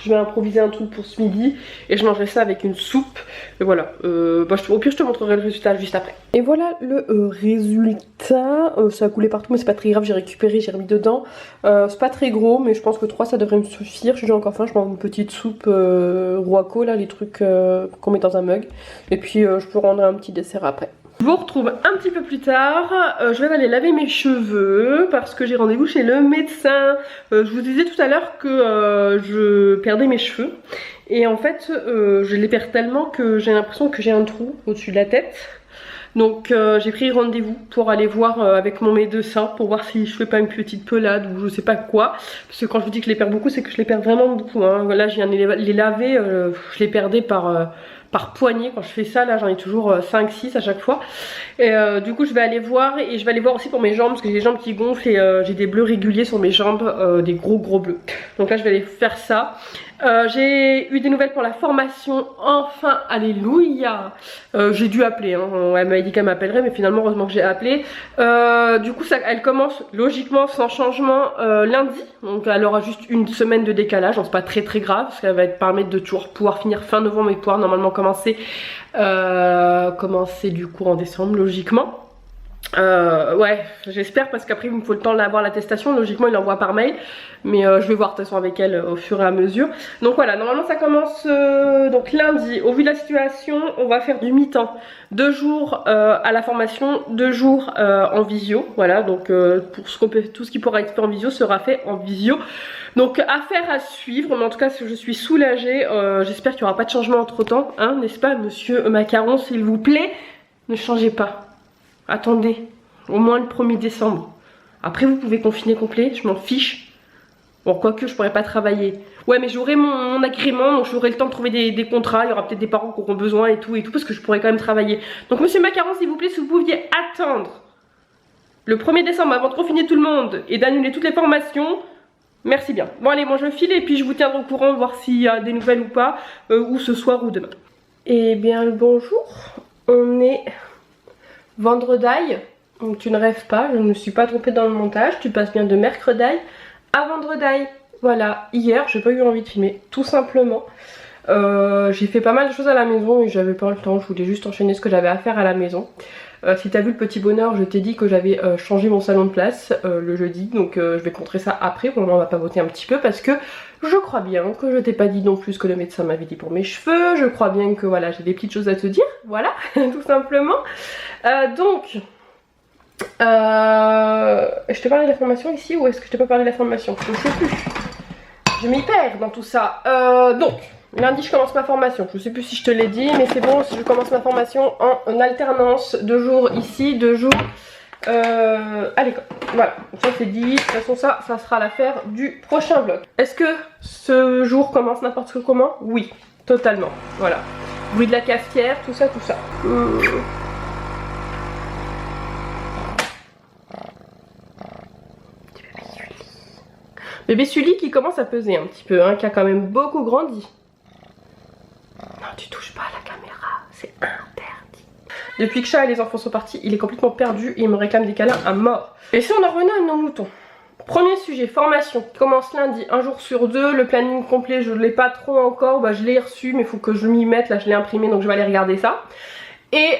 Je vais improviser un truc pour ce midi et je mangerai ça avec une soupe. Et voilà, au pire je te montrerai le résultat juste après. Et voilà le résultat, ça a coulé partout mais c'est pas très grave, j'ai récupéré, j'ai remis dedans. C'est pas très gros mais je pense que 3 ça devrait me suffire. J'ai encore faim, je mange une petite soupe Roaco là, les trucs qu'on met dans un mug. Et puis je peux rendre un petit dessert après. Je vous retrouve un petit peu plus tard, je vais aller laver mes cheveux parce que j'ai rendez-vous chez le médecin. Je vous disais tout à l'heure que je perdais mes cheveux et en fait je les perds tellement que j'ai l'impression que j'ai un trou au-dessus de la tête. Donc j'ai pris rendez-vous pour aller voir avec mon médecin pour voir si je fais pas une petite pelade ou je sais pas quoi. Parce que quand je vous dis que je les perds beaucoup, c'est que je les perds vraiment beaucoup, hein. Là je viens de les laver, je les perdais par poignée. Quand je fais ça, là j'en ai toujours 5-6 à chaque fois. Et du coup je vais aller voir, et je vais aller voir aussi pour mes jambes parce que j'ai les jambes qui gonflent et j'ai des bleus réguliers sur mes jambes, des gros bleus. Donc là je vais aller faire ça. J'ai eu des nouvelles pour la formation, enfin, alléluia. J'ai dû appeler, hein. Elle m'avait dit qu'elle m'appellerait, mais finalement heureusement que j'ai appelé. Du coup elle commence logiquement sans changement lundi, donc elle aura juste une semaine de décalage, donc c'est pas très grave parce qu'elle va être permettre de toujours pouvoir finir fin novembre et pouvoir normalement commencer du coup en décembre logiquement. Ouais, j'espère, parce qu'après il me faut le temps d'avoir l'attestation. Logiquement il l'envoie par mail, mais je vais voir de toute façon avec elle au fur et à mesure. Donc voilà, normalement ça commence donc lundi. Au vu de la situation, on va faire du mi-temps, 2 jours à la formation, 2 jours en visio. Voilà, donc pour tout ce qui pourra être fait en visio sera fait en visio. Donc affaire à suivre, mais en tout cas je suis soulagée. J'espère qu'il n'y aura pas de changement entre temps, hein, n'est-ce pas monsieur Macaron, s'il vous plaît? Ne changez pas. Attendez, au moins le 1er décembre. Après vous pouvez confiner complet, je m'en fiche. Bon, quoique je pourrais pas travailler. Ouais, mais j'aurai mon agrément, donc j'aurai le temps de trouver des contrats. Il y aura peut-être des parents qui auront besoin et tout, parce que je pourrais quand même travailler. Donc monsieur Macaron, s'il vous plaît, si vous pouviez attendre le 1er décembre avant de confiner tout le monde et d'annuler toutes les formations, merci bien. Bon allez, moi je file et puis je vous tiendrai au courant, voir s'il y a des nouvelles ou pas, ou ce soir ou demain. Eh bien le bonjour, on est vendredi, donc tu ne rêves pas, je ne me suis pas trompée dans le montage, tu passes bien de mercredi à vendredi. Voilà, hier j'ai pas eu envie de filmer, tout simplement. J'ai fait pas mal de choses à la maison et j'avais pas le temps, je voulais juste enchaîner ce que j'avais à faire à la maison. Si t'as vu le petit bonheur, je t'ai dit que j'avais changé mon salon de place le jeudi, donc je vais te montrer ça après. Pour le moment on va papoter un petit peu parce que je crois bien que je t'ai pas dit non plus ce que le médecin m'avait dit pour mes cheveux. Je crois bien que voilà, j'ai des petites choses à te dire, voilà, tout simplement. Donc, je te parlais de la formation ici ou est-ce que je t'ai pas parlé de la formation? Je ne sais plus. Je m'y perds dans tout ça. Donc, lundi je commence ma formation. Je ne sais plus si je te l'ai dit, mais c'est bon, je commence ma formation en alternance. 2 jours ici, 2 jours à l'école. Voilà, donc ça c'est dit. De toute façon ça sera l'affaire du prochain vlog. Est-ce que ce jour commence n'importe comment? Oui, totalement. Voilà. Bruit de la cafetière, tout ça, tout ça. Bébé Sully qui commence à peser un petit peu, hein, qui a quand même beaucoup grandi. Non, tu touches pas à la caméra, c'est interdit. Depuis que Chat et les enfants sont partis, il est complètement perdu et il me réclame des câlins à mort. Et si on en revenait à nos moutons? Premier sujet, formation. Commence lundi, 1 jour sur 2. Le planning complet, je ne l'ai pas trop encore. Bah, je l'ai reçu, mais il faut que je m'y mette. Là, je l'ai imprimé, donc je vais aller regarder ça. Et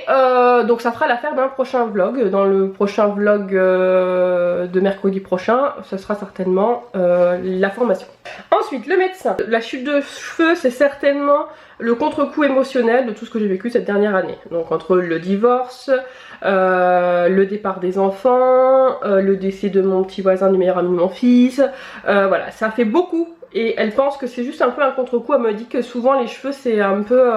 donc ça fera l'affaire d'un prochain vlog. Dans le prochain vlog de mercredi prochain, ce sera certainement la formation. Ensuite, le médecin. La chute de cheveux, c'est certainement le contre-coup émotionnel de tout ce que j'ai vécu cette dernière année. Donc entre le divorce, le départ des enfants, le décès de mon petit voisin, du meilleur ami de mon fils, voilà, ça fait beaucoup. Et elle pense que c'est juste un peu un contre-coup. Elle me dit que souvent les cheveux c'est un peu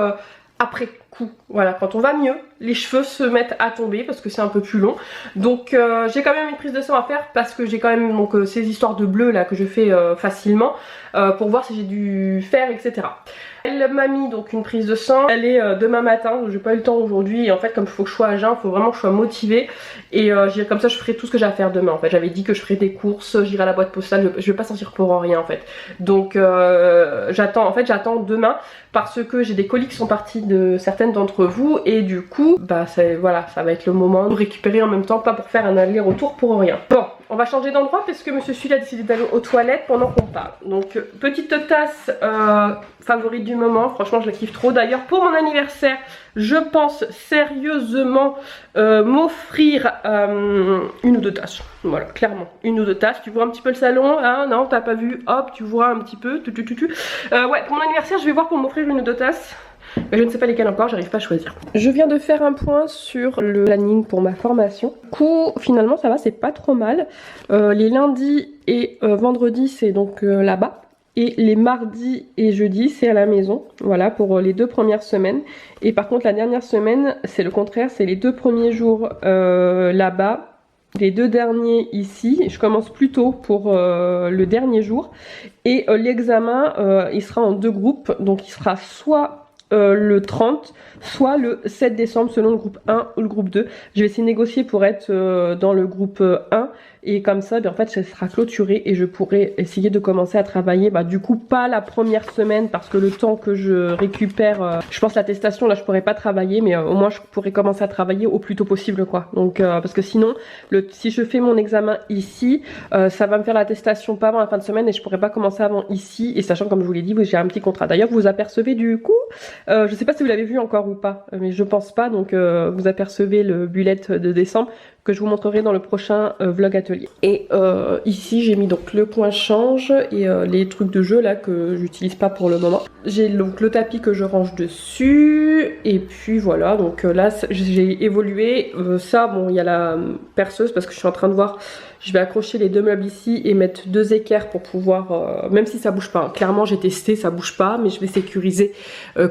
après coup, voilà, quand on va mieux, les cheveux se mettent à tomber parce que c'est un peu plus long. Donc j'ai quand même une prise de sang à faire parce que j'ai quand même donc ces histoires de bleu là que je fais facilement pour voir si j'ai dû faire, etc. Elle m'a mis donc une prise de sang, elle est demain matin, donc j'ai pas eu le temps aujourd'hui et en fait comme il faut que je sois à jeun, il faut vraiment que je sois motivée et comme ça je ferai tout ce que j'ai à faire demain en fait. J'avais dit que je ferais des courses, j'irai à la boîte postale, je vais pas sortir pour rien en fait. Donc j'attends demain parce que j'ai des colis qui sont partis de certaines d'entre vous et du coup bah voilà, ça va être le moment de récupérer en même temps, pas pour faire un aller-retour pour rien. Bon, on va changer d'endroit parce que monsieur Sully a décidé d'aller aux toilettes pendant qu'on parle. Donc petite tasse favorite du moment, franchement je la kiffe trop. D'ailleurs pour mon anniversaire je pense sérieusement m'offrir une ou 2 tasses. Voilà, clairement, 1 ou 2 tasses. Tu vois un petit peu le salon, hein? Non, t'as pas vu? Hop, tu vois un petit peu. Ouais, pour mon anniversaire je vais voir pour m'offrir 1 ou 2 tasses. Mais je ne sais pas lesquelles encore, j'arrive pas à choisir. Je viens de faire un point sur le planning pour ma formation. Du coup, finalement ça va, c'est pas trop mal. Les lundis et vendredis c'est donc là-bas. Et les mardis et jeudis, c'est à la maison, voilà, pour les 2 premières semaines. Et par contre, la dernière semaine, c'est le contraire, c'est les 2 premiers jours là-bas, les 2 derniers ici. Je commence plus tôt pour le dernier jour. Et l'examen, il sera en 2 groupes, donc il sera soit le 30, soit le 7 décembre selon le groupe 1 ou le groupe 2. Je vais essayer de négocier pour être dans le groupe 1 et comme ça, en fait, ça sera clôturé et je pourrai essayer de commencer à travailler. Du coup, pas la première semaine parce que le temps que je récupère, je pense l'attestation, là, je pourrais pas travailler, mais au moins je pourrais commencer à travailler au plus tôt possible, quoi. Donc, parce que sinon, si je fais mon examen ici, ça va me faire l'attestation pas avant la fin de semaine et je pourrais pas commencer avant ici. Et sachant, comme je vous l'ai dit, j'ai un petit contrat. D'ailleurs, vous apercevez du coup, je sais pas si vous l'avez vu encore ou pas, mais je pense pas. Donc, vous apercevez le bullet de décembre que je vous montrerai dans le prochain vlog atelier. Et ici j'ai mis donc le point change et les trucs de jeu là que j'utilise pas pour le moment. J'ai donc le tapis que je range dessus et puis voilà, donc là j'ai évolué. Ça bon, il y a la perceuse parce que je suis en train de voir, je vais accrocher les 2 meubles ici et mettre 2 équerres pour pouvoir, même si ça bouge pas, hein. Clairement j'ai testé, ça bouge pas, mais je vais sécuriser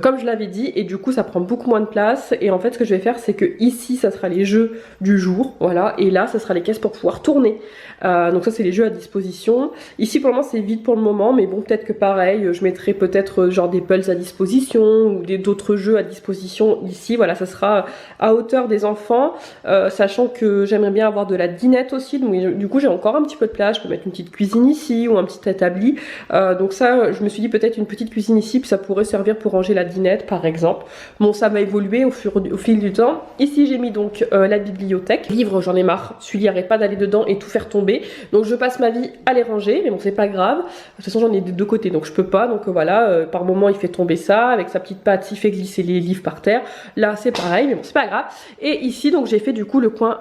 comme je l'avais dit et du coup ça prend beaucoup moins de place. Et en fait ce que je vais faire c'est que ici ça sera les jeux du jour, voilà, et là ça sera les caisses pour pouvoir tourner. Donc ça c'est les jeux à disposition. Ici pour le moment c'est vide pour le moment, mais bon peut-être que pareil je mettrai peut-être genre des pulls à disposition ou d'autres jeux à disposition ici. Voilà, ça sera à hauteur des enfants, sachant que j'aimerais bien avoir de la dinette aussi. Donc du coup j'ai encore un petit peu de place, je peux mettre une petite cuisine ici ou un petit établi. Donc ça je me suis dit peut-être une petite cuisine ici, puis ça pourrait servir pour ranger la dinette par exemple. Bon ça va évoluer au fil du temps. Ici j'ai mis donc la bibliothèque. Livres j'en ai marre, celui-là arrête pas d'aller dedans et tout faire tomber. Donc je passe ma vie à les ranger, mais bon c'est pas grave. De toute façon j'en ai des 2 côtés donc je peux pas. Donc voilà, par moment il fait tomber ça, avec sa petite patte il fait glisser les livres par terre. Là c'est pareil, mais bon c'est pas grave. Et ici donc j'ai fait du coup le coin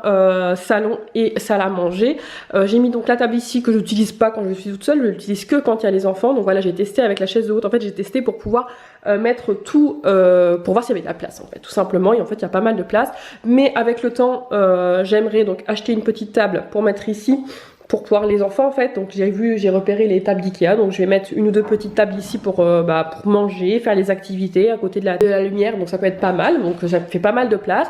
salon et salle à manger. J'ai mis donc la table ici que j'utilise pas quand je suis toute seule, je l'utilise que quand il y a les enfants. Donc voilà, j'ai testé avec la chaise de haute. En fait j'ai testé pour pouvoir mettre tout, pour voir s'il y avait de la place en fait, tout simplement. Et en fait il y a pas mal de place, mais avec le temps j'aimerais donc acheter une petite table pour mettre ici pour pouvoir les enfants en fait. Donc j'ai repéré les tables d'Ikea, donc je vais mettre 1 ou 2 petites tables ici pour manger, faire les activités à côté de la lumière, donc ça peut être pas mal. Donc ça fait pas mal de place.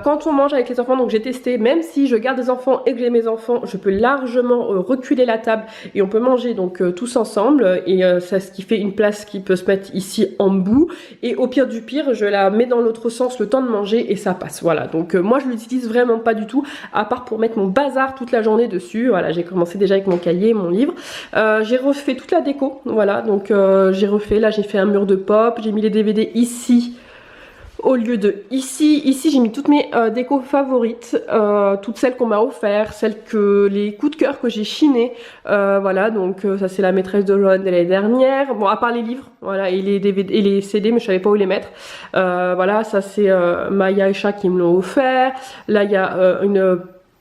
Quand on mange avec les enfants, donc j'ai testé, même si je garde des enfants et que j'ai mes enfants, je peux largement reculer la table et on peut manger donc tous ensemble. Et c'est ce qui fait une place qui peut se mettre ici en bout, et au pire du pire je la mets dans l'autre sens le temps de manger et ça passe. Voilà, donc moi je l'utilise vraiment pas du tout, à part pour mettre mon bazar toute la journée dessus. Voilà, j'ai commencé déjà avec mon cahier, mon livre. J'ai refait toute la déco, voilà, donc j'ai refait, là j'ai fait un mur de pop, j'ai mis les DVD ici au lieu de ici. Ici j'ai mis toutes mes décos favorites, toutes celles qu'on m'a offert, les coups de cœur que j'ai chiné. Voilà, donc ça c'est la maîtresse de Joanne de l'année dernière. Bon, à part les livres, voilà, et les DVD et les CD, mais je savais pas où les mettre. Voilà, ça c'est Maya et Chat qui me l'ont offert. Là il y a une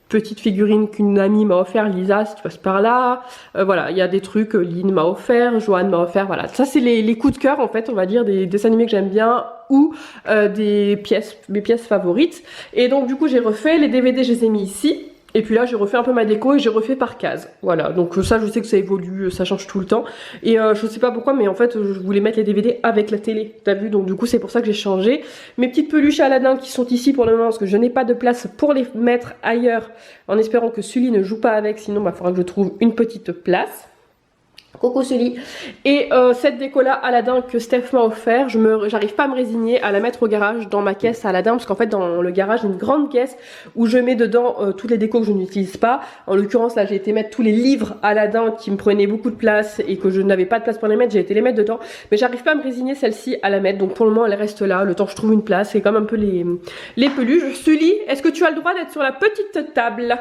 petite figurine qu'une amie m'a offert, Lisa, si tu passes par là. Voilà, il y a des trucs, Lynn m'a offert, Joanne m'a offert, voilà. Ça, c'est les coups de cœur, en fait, on va dire, des dessins animés que j'aime bien ou mes pièces favorites. Et donc, du coup, j'ai refait. Les DVD, je les ai mis ici. Et puis là j'ai refait un peu ma déco et j'ai refait par case. Voilà, donc ça je sais que ça évolue, ça change tout le temps. Et je sais pas pourquoi, mais en fait je voulais mettre les DVD avec la télé, t'as vu. Donc du coup c'est pour ça que j'ai changé. Mes petites peluches Aladdin qui sont ici pour le moment, parce que je n'ai pas de place pour les mettre ailleurs, en espérant que Sully ne joue pas avec, sinon il faudra que je trouve une petite place. Coucou Sully. Et cette déco là Aladdin que Steph m'a offert, j'arrive pas à me résigner à la mettre au garage dans ma caisse Aladdin, parce qu'en fait dans le garage j'ai une grande caisse où je mets dedans toutes les décos que je n'utilise pas. En l'occurrence là j'ai été mettre tous les livres Aladdin qui me prenaient beaucoup de place et que je n'avais pas de place pour les mettre, j'ai été les mettre dedans, mais j'arrive pas à me résigner celle-ci à la mettre. Donc pour le moment elle reste là, le temps que je trouve une place. C'est comme un peu les peluches. Sully, est-ce que tu as le droit d'être sur la petite table?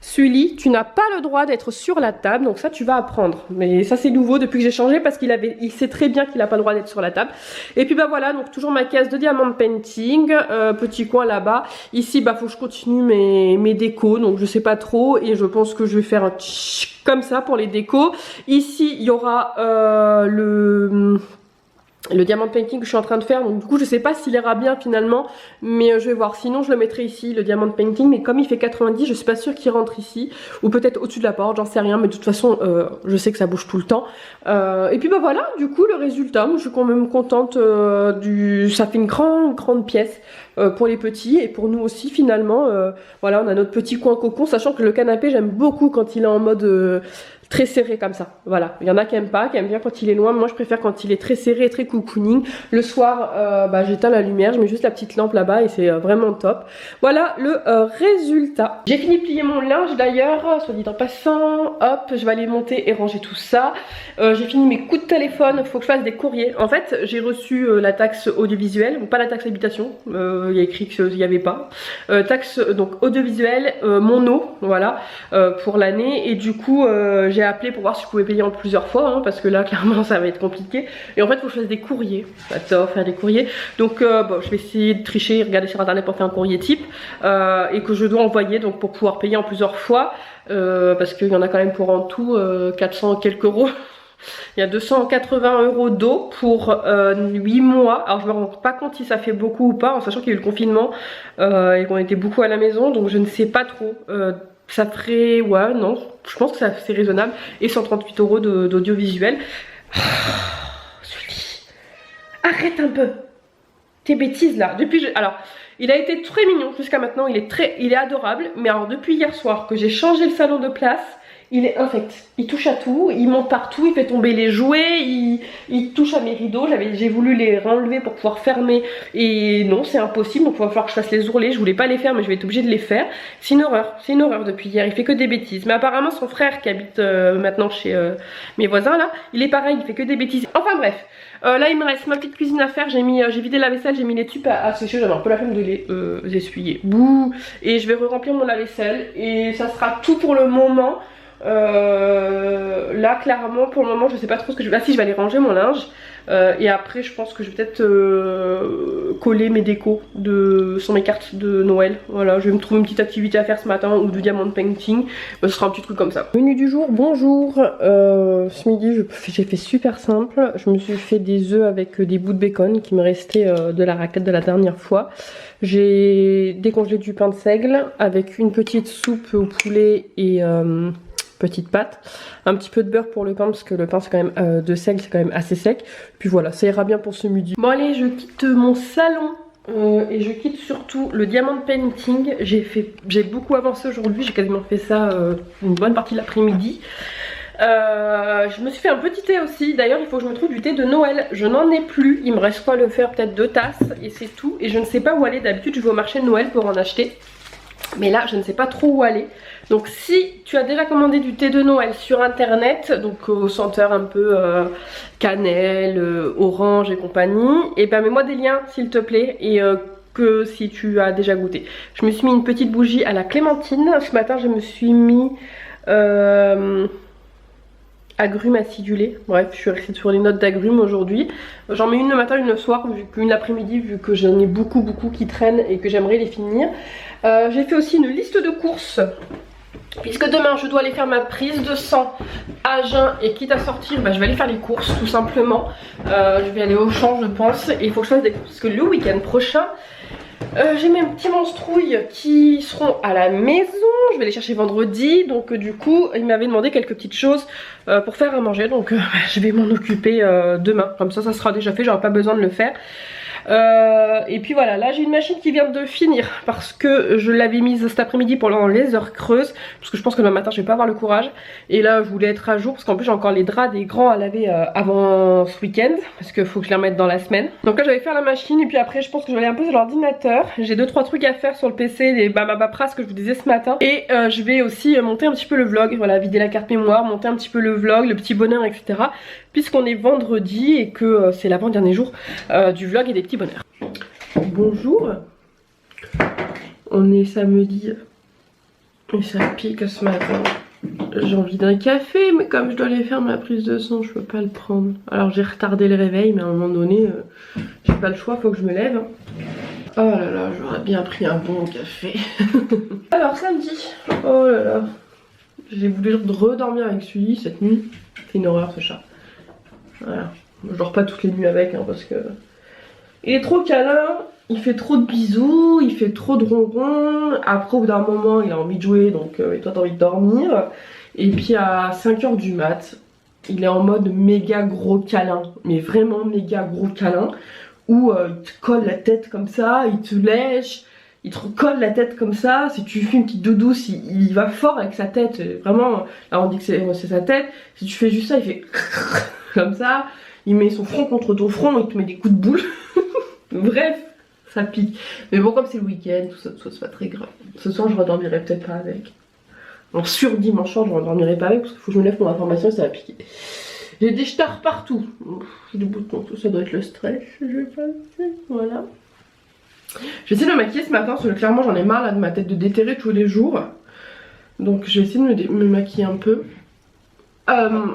Sully, tu n'as pas le droit d'être sur la table, donc ça tu vas apprendre. Mais ça c'est nouveau depuis que j'ai changé, parce il sait très bien qu'il n'a pas le droit d'être sur la table. Et puis bah voilà, donc toujours ma caisse de diamant painting, petit coin là-bas. Ici bah faut que je continue mes décos, donc je sais pas trop, et je pense que je vais faire un comme ça pour les décos. Ici il y aura le diamant painting que je suis en train de faire, donc du coup je sais pas s'il ira bien finalement, mais je vais voir, sinon je le mettrai ici, le diamant painting, mais comme il fait 90, je suis pas sûre qu'il rentre ici, ou peut-être au-dessus de la porte, j'en sais rien, mais de toute façon je sais que ça bouge tout le temps. Et puis bah voilà, du coup le résultat, moi, je suis quand même contente ça fait une grande pièce pour les petits et pour nous aussi finalement. Voilà, on a notre petit coin cocon, sachant que le canapé j'aime beaucoup quand il est en mode très serré comme ça, voilà. Il y en a qui aiment pas, qui aiment bien quand il est loin. Moi je préfère quand il est très serré, très cocooning. Le soir, j'éteins la lumière, je mets juste la petite lampe là-bas et c'est vraiment top. Voilà le résultat. J'ai fini de plier mon linge d'ailleurs, soit dit en passant. Hop, je vais aller monter et ranger tout ça. J'ai fini mes coups de téléphone, faut que je fasse des courriers. En fait, j'ai reçu la taxe audiovisuelle, ou pas la taxe habitation, il y a écrit qu'il n'y avait pas. Taxe donc audiovisuelle, mon eau, voilà, pour l'année. Et du coup, j'ai appelé pour voir si je pouvais payer en plusieurs fois, hein, parce que là clairement ça va être compliqué. Et en fait il faut que je fasse des courriers, j'adore faire des courriers. Donc bon, je vais essayer de tricher, regarder sur internet pour faire un courrier type et que je dois envoyer donc pour pouvoir payer en plusieurs fois, parce qu'il y en a quand même pour en tout 400 quelques euros. Il y a 280 euros d'eau pour 8 mois. Alors je me rends pas compte si ça fait beaucoup ou pas, en sachant qu'il y a eu le confinement et qu'on était beaucoup à la maison, donc je ne sais pas trop. Ça ferait, ouais, non, je pense que c'est raisonnable. Et 138 euros d'audiovisuel. Sully, arrête un peu tes bêtises là. Alors, il a été très mignon jusqu'à maintenant, il est adorable. Mais alors depuis hier soir que j'ai changé le salon de place, il est infect, il touche à tout, il monte partout, il fait tomber les jouets, il touche à mes rideaux. J'ai voulu les renlever pour pouvoir fermer et non, c'est impossible, donc il va falloir que je fasse les ourlets. Je voulais pas les faire mais je vais être obligée de les faire. C'est une horreur depuis hier, il fait que des bêtises. Mais apparemment son frère qui habite maintenant chez mes voisins là, il est pareil, il fait que des bêtises. Enfin bref, là il me reste ma petite cuisine à faire, j'ai vidé la vaisselle, j'ai mis les tubes à sécher, j'avais un peu la flemme de les essuyer. Bouh. Et je vais re-remplir mon lave-vaisselle et ça sera tout pour le moment. Là clairement pour le moment je sais pas trop ce que je vais. Ah si, je vais aller ranger mon linge et après je pense que je vais peut-être coller mes décos sur mes cartes de Noël. Voilà, je vais me trouver une petite activité à faire ce matin ou du diamond painting. Ce sera un petit truc comme ça. Menu du jour, bonjour. Ce midi j'ai fait super simple. Je me suis fait des œufs avec des bouts de bacon qui me restaient de la raclette de la dernière fois. J'ai décongelé du pain de seigle avec une petite soupe au poulet et petite pâte, un petit peu de beurre pour le pain parce que le pain c'est quand même de seigle, c'est quand même assez sec. Puis voilà, ça ira bien pour ce midi. Bon allez, je quitte mon salon et je quitte surtout le diamond painting. J'ai beaucoup avancé aujourd'hui, j'ai quasiment fait ça une bonne partie de l'après-midi. Je me suis fait un petit thé aussi. D'ailleurs il faut que je me trouve du thé de Noël. Je n'en ai plus, il me reste quoi le faire, peut-être 2 tasses et c'est tout. Et je ne sais pas où aller, d'habitude je vais au marché de Noël pour en acheter. Mais là je ne sais pas trop où aller. Donc si tu as déjà commandé du thé de Noël sur internet, donc au senteur un peu cannelle, orange et compagnie, et ben mets-moi des liens s'il te plaît et que si tu as déjà goûté. Je me suis mis une petite bougie à la clémentine. Ce matin je me suis mis agrumes acidulés. Bref, je suis restée sur les notes d'agrumes aujourd'hui. J'en mets une le matin, une le soir, une l'après-midi vu que j'en ai beaucoup qui traînent et que j'aimerais les finir. J'ai fait aussi une liste de courses. Puisque demain je dois aller faire ma prise de sang à jeun et quitte à sortir, bah, je vais aller faire les courses tout simplement. Je vais aller au champ je pense et il faut que je fasse des courses parce que le week-end prochain j'ai mes petits monstrouilles qui seront à la maison. Je vais les chercher vendredi, donc du coup il m'avait demandé quelques petites choses pour faire à manger, donc je vais m'en occuper demain. Comme ça sera déjà fait, j'aurai pas besoin de le faire. Et puis voilà, là j'ai une machine qui vient de finir parce que je l'avais mise cet après-midi pendant les heures creuses, parce que je pense que demain matin je vais pas avoir le courage. Et là je voulais être à jour parce qu'en plus j'ai encore les draps des grands à laver avant ce week-end, parce qu'il faut que je les remette dans la semaine. Donc là j'allais faire la machine et puis après je pense que je vais aller un peu sur l'ordinateur. J'ai 2-3 trucs à faire sur le PC, ma paperasse que je vous disais ce matin. Et je vais aussi monter un petit peu le vlog, voilà, vider la carte mémoire, monter un petit peu le vlog, le petit bonheur, etc. Puisqu'on est vendredi et que c'est l'avant-dernier jour du vlog et des petits bonheurs. Bonjour, on est samedi et ça pique ce matin. J'ai envie d'un café mais comme je dois aller faire ma prise de sang je peux pas le prendre. Alors j'ai retardé le réveil mais à un moment donné j'ai pas le choix, faut que je me lève. Oh là là, j'aurais bien pris un bon café. Alors samedi, oh là là, j'ai voulu redormir avec Sully cette nuit. C'est une horreur ce chat. Voilà. Je dors pas toutes les nuits avec hein, parce que il est trop câlin, il fait trop de bisous, il fait trop de ronrons. Après au bout d'un moment il a envie de jouer donc et toi t'as envie de dormir. Et puis à 5h du mat, il est en mode méga gros câlin, mais vraiment méga gros câlin, où il te colle la tête comme ça, il te lèche, il te recolle la tête comme ça. Si tu fais une petite douce, il va fort avec sa tête, vraiment, là on dit que c'est sa tête. Si tu fais juste ça, il fait comme ça, il met son front contre ton front, il te met des coups de boule. Bref, ça pique. Mais bon, comme c'est le week-end, tout ça, c'est pas très grave. Ce soir, je redormirai peut-être pas avec. Donc sur dimanche soir, je redormirai pas avec parce qu'il faut que je me lève pour ma formation et ça va piquer. J'ai des stars partout. J'ai des boutons, tout ça doit être le stress. Je vais passer, voilà. Je vais essayer de me maquiller ce matin parce que clairement j'en ai marre là, de ma tête de déterrer tous les jours. Donc je vais essayer de me maquiller un peu.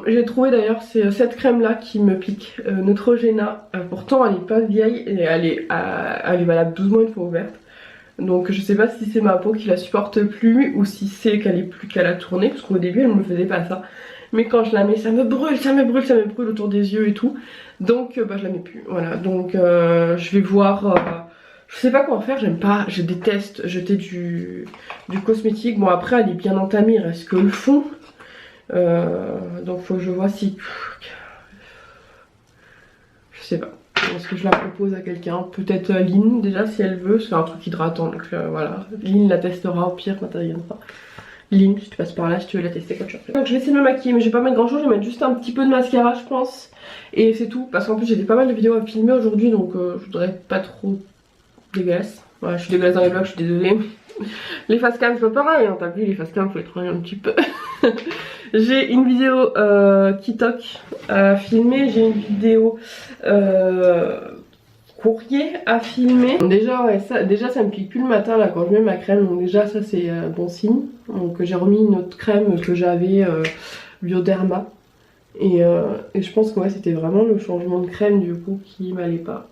J'ai trouvé d'ailleurs cette crème là qui me pique, Neutrogena. Pourtant elle est pas vieille et elle est valable 12 mois une fois ouverte. Donc je sais pas si c'est ma peau qui la supporte plus ou si c'est qu'elle est plus qu'à la tourner, parce qu'au début elle me faisait pas ça. Mais quand je la mets ça me brûle, ça me brûle, ça me brûle autour des yeux et tout. Donc bah je la mets plus, voilà. Donc je vais voir, je sais pas quoi faire, j'aime pas, je déteste jeter du cosmétique. Bon après elle est bien entamée, il reste que le fond. Donc faut que je vois si... Je sais pas. Est-ce que je la propose à quelqu'un? Peut-être Lynn déjà si elle veut, c'est un truc hydratant donc voilà. Lynn la testera au pire quand elle viendra. Lynn, si tu passes par là, si tu veux la tester quand tu refais. Donc je vais essayer de me maquiller mais je vais pas mettre grand chose, je vais mettre juste un petit peu de mascara je pense. Et c'est tout, parce qu'en plus j'ai pas mal de vidéos à filmer aujourd'hui donc je voudrais pas trop dégueulasse. Voilà, je suis dégueulasse dans les vlogs, je suis désolée. Les facecam c'est pas pareil, hein. T'as vu les facecam faut les travailler un petit peu. J'ai une vidéo TikTok à filmer, j'ai une vidéo courrier à filmer. Déjà ouais, ça me pique plus le matin là quand je mets ma crème, donc déjà ça c'est bon signe. Donc j'ai remis une autre crème que j'avais Bioderma et je pense que ouais, c'était vraiment le changement de crème du coup qui m'allait pas.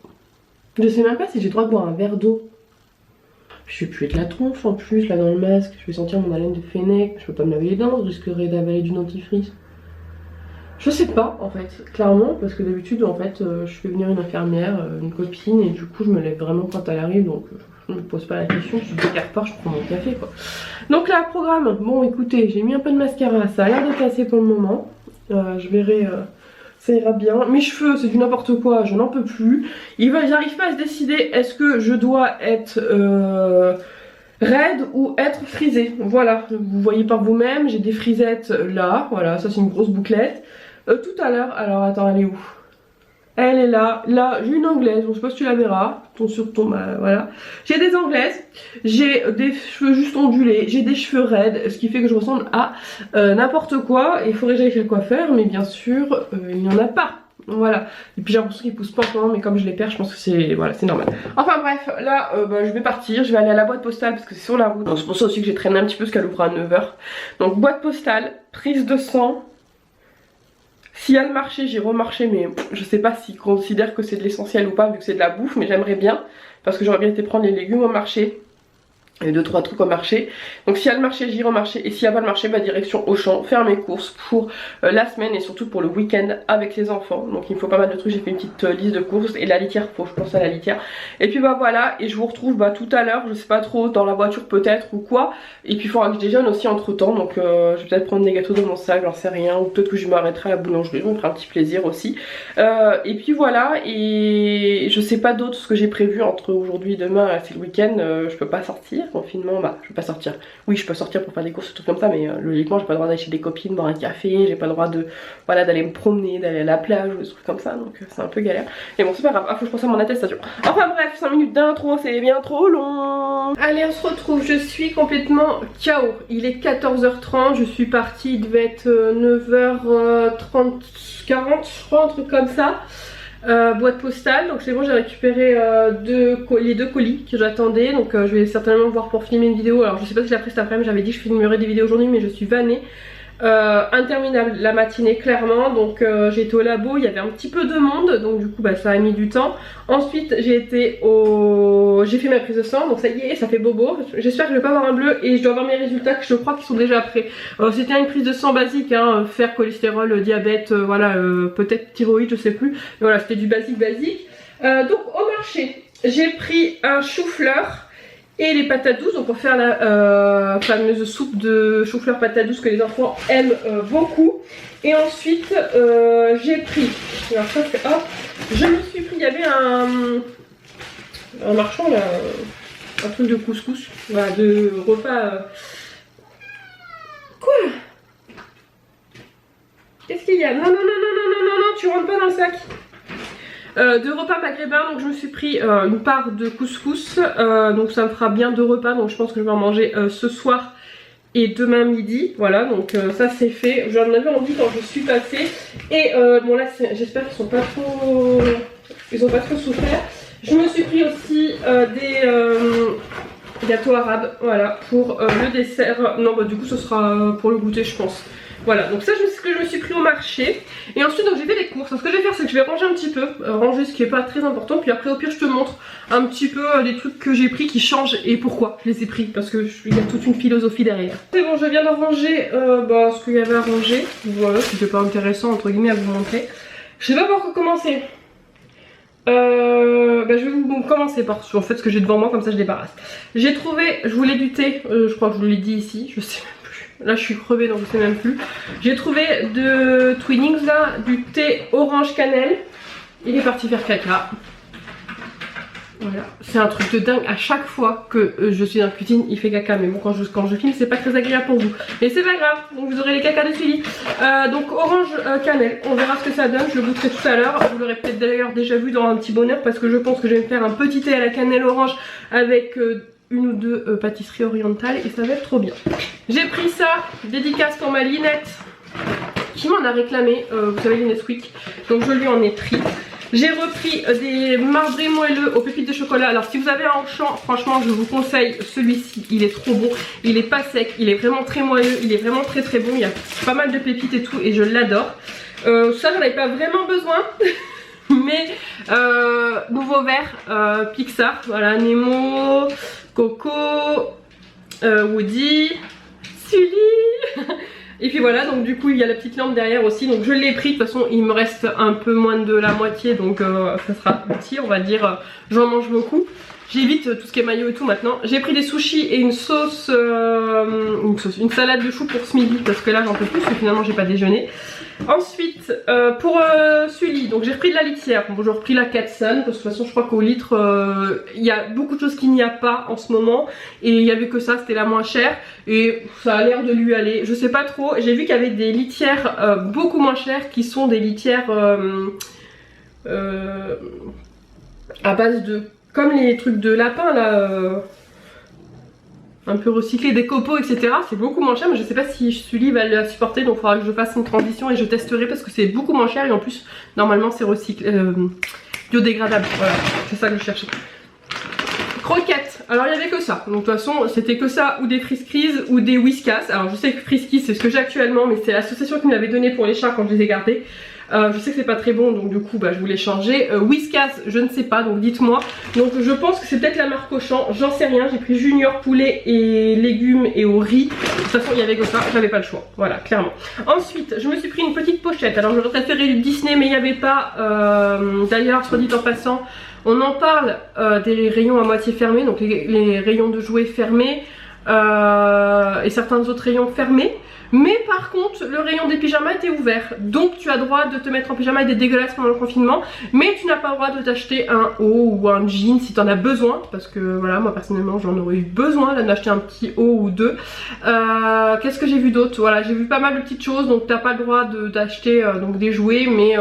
Je sais même pas si j'ai le droit de boire un verre d'eau. Je vais puer de la tronche en plus là dans le masque, je vais sentir mon haleine de Fennec, je peux pas me laver les dents, je risquerais d'avaler du dentifrice. Je sais pas en fait, clairement, parce que d'habitude en fait je fais venir une infirmière, une copine et du coup je me lève vraiment quand elle arrive donc je me pose pas la question, je suis dès qu'elle repart je prends mon café quoi. Donc là programme, bon écoutez j'ai mis un peu de mascara, ça a l'air de casser pour le moment, je verrai... ça ira bien. Mes cheveux c'est du n'importe quoi, je n'en peux plus. J'arrive pas à se décider, est-ce que je dois être raide ou être frisée. Voilà, vous voyez par vous-même, j'ai des frisettes là, voilà, ça c'est une grosse bouclette. Tout à l'heure, alors attends, elle est où? Elle est là, là j'ai une anglaise, je sais pas si tu la verras, voilà. J'ai des anglaises, j'ai des cheveux juste ondulés, j'ai des cheveux raides, ce qui fait que je ressemble à n'importe quoi. Il faudrait que j'aille chez le coiffeur, mais bien sûr, il n'y en a pas. Voilà, et puis j'ai l'impression qu'ils poussent pas en ce moment, mais comme je les perds, je pense que c'est voilà, c'est normal. Enfin bref, là je vais partir, je vais aller à la boîte postale parce que c'est sur la route. C'est pour ça aussi que j'ai traîné un petit peu parce qu'elle ouvre à 9h. Donc boîte postale, prise de sang. Si elle marchait, j'irai au marché, mais je sais pas s'ils considèrent que c'est de l'essentiel ou pas vu que c'est de la bouffe, mais j'aimerais bien parce que j'aurais bien été prendre les légumes au marché. Et 2-3 trucs au marché. Donc si y a le marché, j'irai au marché. Et s'il n'y a pas le marché, bah direction Auchan, faire mes courses pour la semaine et surtout pour le week-end avec les enfants. Donc il me faut pas mal de trucs, j'ai fait une petite liste de courses. Et la litière, faut que je pense à la litière. Et puis bah voilà, et je vous retrouve tout à l'heure, je sais pas trop, dans la voiture peut-être ou quoi. Et puis il faudra que je déjeune aussi entre temps. Donc je vais peut-être prendre des gâteaux dans mon sac, j'en sais rien. Ou peut-être que je m'arrêterai à la boulangerie, je me ferai un petit plaisir aussi. Et puis voilà, et je sais pas d'autre ce que j'ai prévu entre aujourd'hui et demain, c'est le week-end, je peux pas sortir. Confinement, bah je peux pas sortir. Oui je peux sortir pour faire des courses, tout comme ça, mais logiquement j'ai pas le droit d'aller chez des copines, boire un café, j'ai pas le droit de voilà d'aller me promener, d'aller à la plage ou des trucs comme ça, donc c'est un peu galère. Mais bon c'est pas grave, faut que je pense à mon attestation. Enfin bref, 5 minutes d'intro c'est bien trop long. Allez on se retrouve, je suis complètement KO. Il est 14h30, je suis partie, il devait être 9h30, 40 je crois, un truc comme ça. Boîte postale, donc c'est bon, j'ai récupéré les deux colis que j'attendais, donc je vais certainement voir pour filmer une vidéo. Alors je sais pas si je la ferai cet après-midi, j'avais dit que je filmerais des vidéos aujourd'hui mais je suis vannée. interminable la matinée clairement, donc j'ai été au labo, il y avait un petit peu de monde, donc du coup bah, ça a mis du temps. Ensuite j'ai fait ma prise de sang, donc ça y est, ça fait bobo. J'espère que je vais pas avoir un bleu et je dois avoir mes résultats que je crois qu'ils sont déjà prêts. C'était une prise de sang basique, hein, fer, cholestérol, diabète, voilà, peut-être thyroïde, je sais plus. Mais voilà, c'était du basique. Donc au marché, j'ai pris un chou-fleur et les patates douces, donc pour faire la fameuse soupe de chou-fleur patates douces que les enfants aiment beaucoup. Et ensuite j'ai pris, alors ça c'est hop, je me suis pris, il y avait un marchand là, un truc de couscous, voilà, de repas. Quoi? Qu'est-ce qu'il y a? Non, tu rentres pas dans le sac. De repas maghrébins, donc je me suis pris une part de couscous, donc ça me fera bien 2 repas, donc je pense que je vais en manger ce soir et demain midi, voilà, donc ça c'est fait. J'en avais envie quand je suis passée, et bon là j'espère qu'ils ont pas trop souffert. Je me suis pris aussi des gâteaux arabes, voilà, pour le dessert. Non bah du coup ce sera pour le goûter je pense. Voilà, donc ça c'est ce que je me suis pris au marché. Et ensuite donc j'ai fait les courses. Donc, ce que je vais faire c'est que je vais ranger un petit peu, ranger ce qui est pas très important. Puis après au pire je te montre un petit peu les trucs que j'ai pris qui changent et pourquoi je les ai pris. Parce qu'il y a toute une philosophie derrière. C'est bon, je viens de ranger ce qu'il y avait à ranger. Voilà, c'était pas intéressant entre guillemets à vous montrer. Je sais pas par quoi commencer. Je vais vous commencer par en fait ce que j'ai devant moi, comme ça je débarrasse. J'ai trouvé, je voulais du thé, je crois que je vous l'ai dit ici, je sais même plus. Là je suis crevée donc je sais même plus. J'ai trouvé de Twinings là, du thé orange cannelle. Il est parti faire caca. Voilà, c'est un truc de dingue, à chaque fois que je suis dans la cuisine il fait caca, mais bon quand je filme c'est pas très agréable pour vous. Mais c'est pas grave, donc vous aurez les cacas de Sully. Donc orange cannelle, on verra ce que ça donne, je le goûterai tout à l'heure. Vous l'aurez peut-être d'ailleurs déjà vu dans un petit bonheur parce que je pense que je vais me faire un petit thé à la cannelle orange avec une ou deux pâtisseries orientales et ça va être trop bien. J'ai pris ça, dédicace pour ma Linette qui m'en a réclamé, vous savez les Nesquik, donc je lui en ai pris. J'ai repris des marbrés moelleux aux pépites de chocolat. Alors si vous avez un Auchan, franchement je vous conseille celui-ci, il est trop bon. Il est pas sec, il est vraiment très moelleux, il est vraiment très bon. Il y a pas mal de pépites et tout et je l'adore. Ça j'en avais pas vraiment besoin. Mais nouveau verre Pixar, voilà, Nemo, Coco, Woody, Sully. Et puis voilà, donc du coup il y a la petite lampe derrière aussi, donc je l'ai pris. De toute façon il me reste un peu moins de la moitié, donc ça sera petit, on va dire, j'en mange beaucoup. J'évite tout ce qui est maillot et tout maintenant. J'ai pris des sushis et une salade de choux pour ce midi, parce que là j'en peux plus, parce que finalement j'ai pas déjeuné. Ensuite, pour Sully, donc j'ai repris de la litière. Bon, j'ai repris la Catsun, parce que de toute façon je crois qu'au litre, il y a beaucoup de choses qu'il n'y a pas en ce moment. Et il n'y avait que ça, c'était la moins chère. Et ça a l'air de lui aller, je sais pas trop. J'ai vu qu'il y avait des litières beaucoup moins chères, qui sont des litières à base de... comme les trucs de lapin là... un peu recyclé, des copeaux etc. C'est beaucoup moins cher, mais je sais pas si Sully va la supporter, donc il faudra que je fasse une transition et je testerai parce que c'est beaucoup moins cher et en plus normalement c'est recyclé, biodégradable. Voilà, c'est ça que je cherchais. Croquettes, alors il y avait que ça, donc de toute façon c'était que ça ou des Friskies ou des Whiskas. Alors je sais que Friskies c'est ce que j'ai actuellement, mais c'est l'association qui me l'avait donné pour les chats quand je les ai gardés. Je sais que c'est pas très bon, donc du coup je voulais changer. Whiskas je ne sais pas, donc dites-moi. Donc je pense que c'est peut-être la marque Auchan, j'en sais rien. J'ai pris Junior poulet et légumes et au riz. De toute façon il y avait que ça, j'avais pas le choix, voilà, clairement. Ensuite je me suis pris une petite pochette. Alors j'aurais préféré du Disney mais il n'y avait pas. D'ailleurs soit dit en passant, on en parle des rayons à moitié fermés, donc les rayons de jouets fermés et certains autres rayons fermés. Mais par contre le rayon des pyjamas était ouvert, donc tu as droit de te mettre en pyjama et d'être dégueulasse pendant le confinement, mais tu n'as pas le droit de t'acheter un haut ou un jean si tu en as besoin, parce que voilà, moi personnellement j'en aurais eu besoin d'en acheter un petit haut ou deux. Qu'est-ce que j'ai vu d'autre? Voilà, j'ai vu pas mal de petites choses, donc t'as pas le droit d'acheter donc des jouets, mais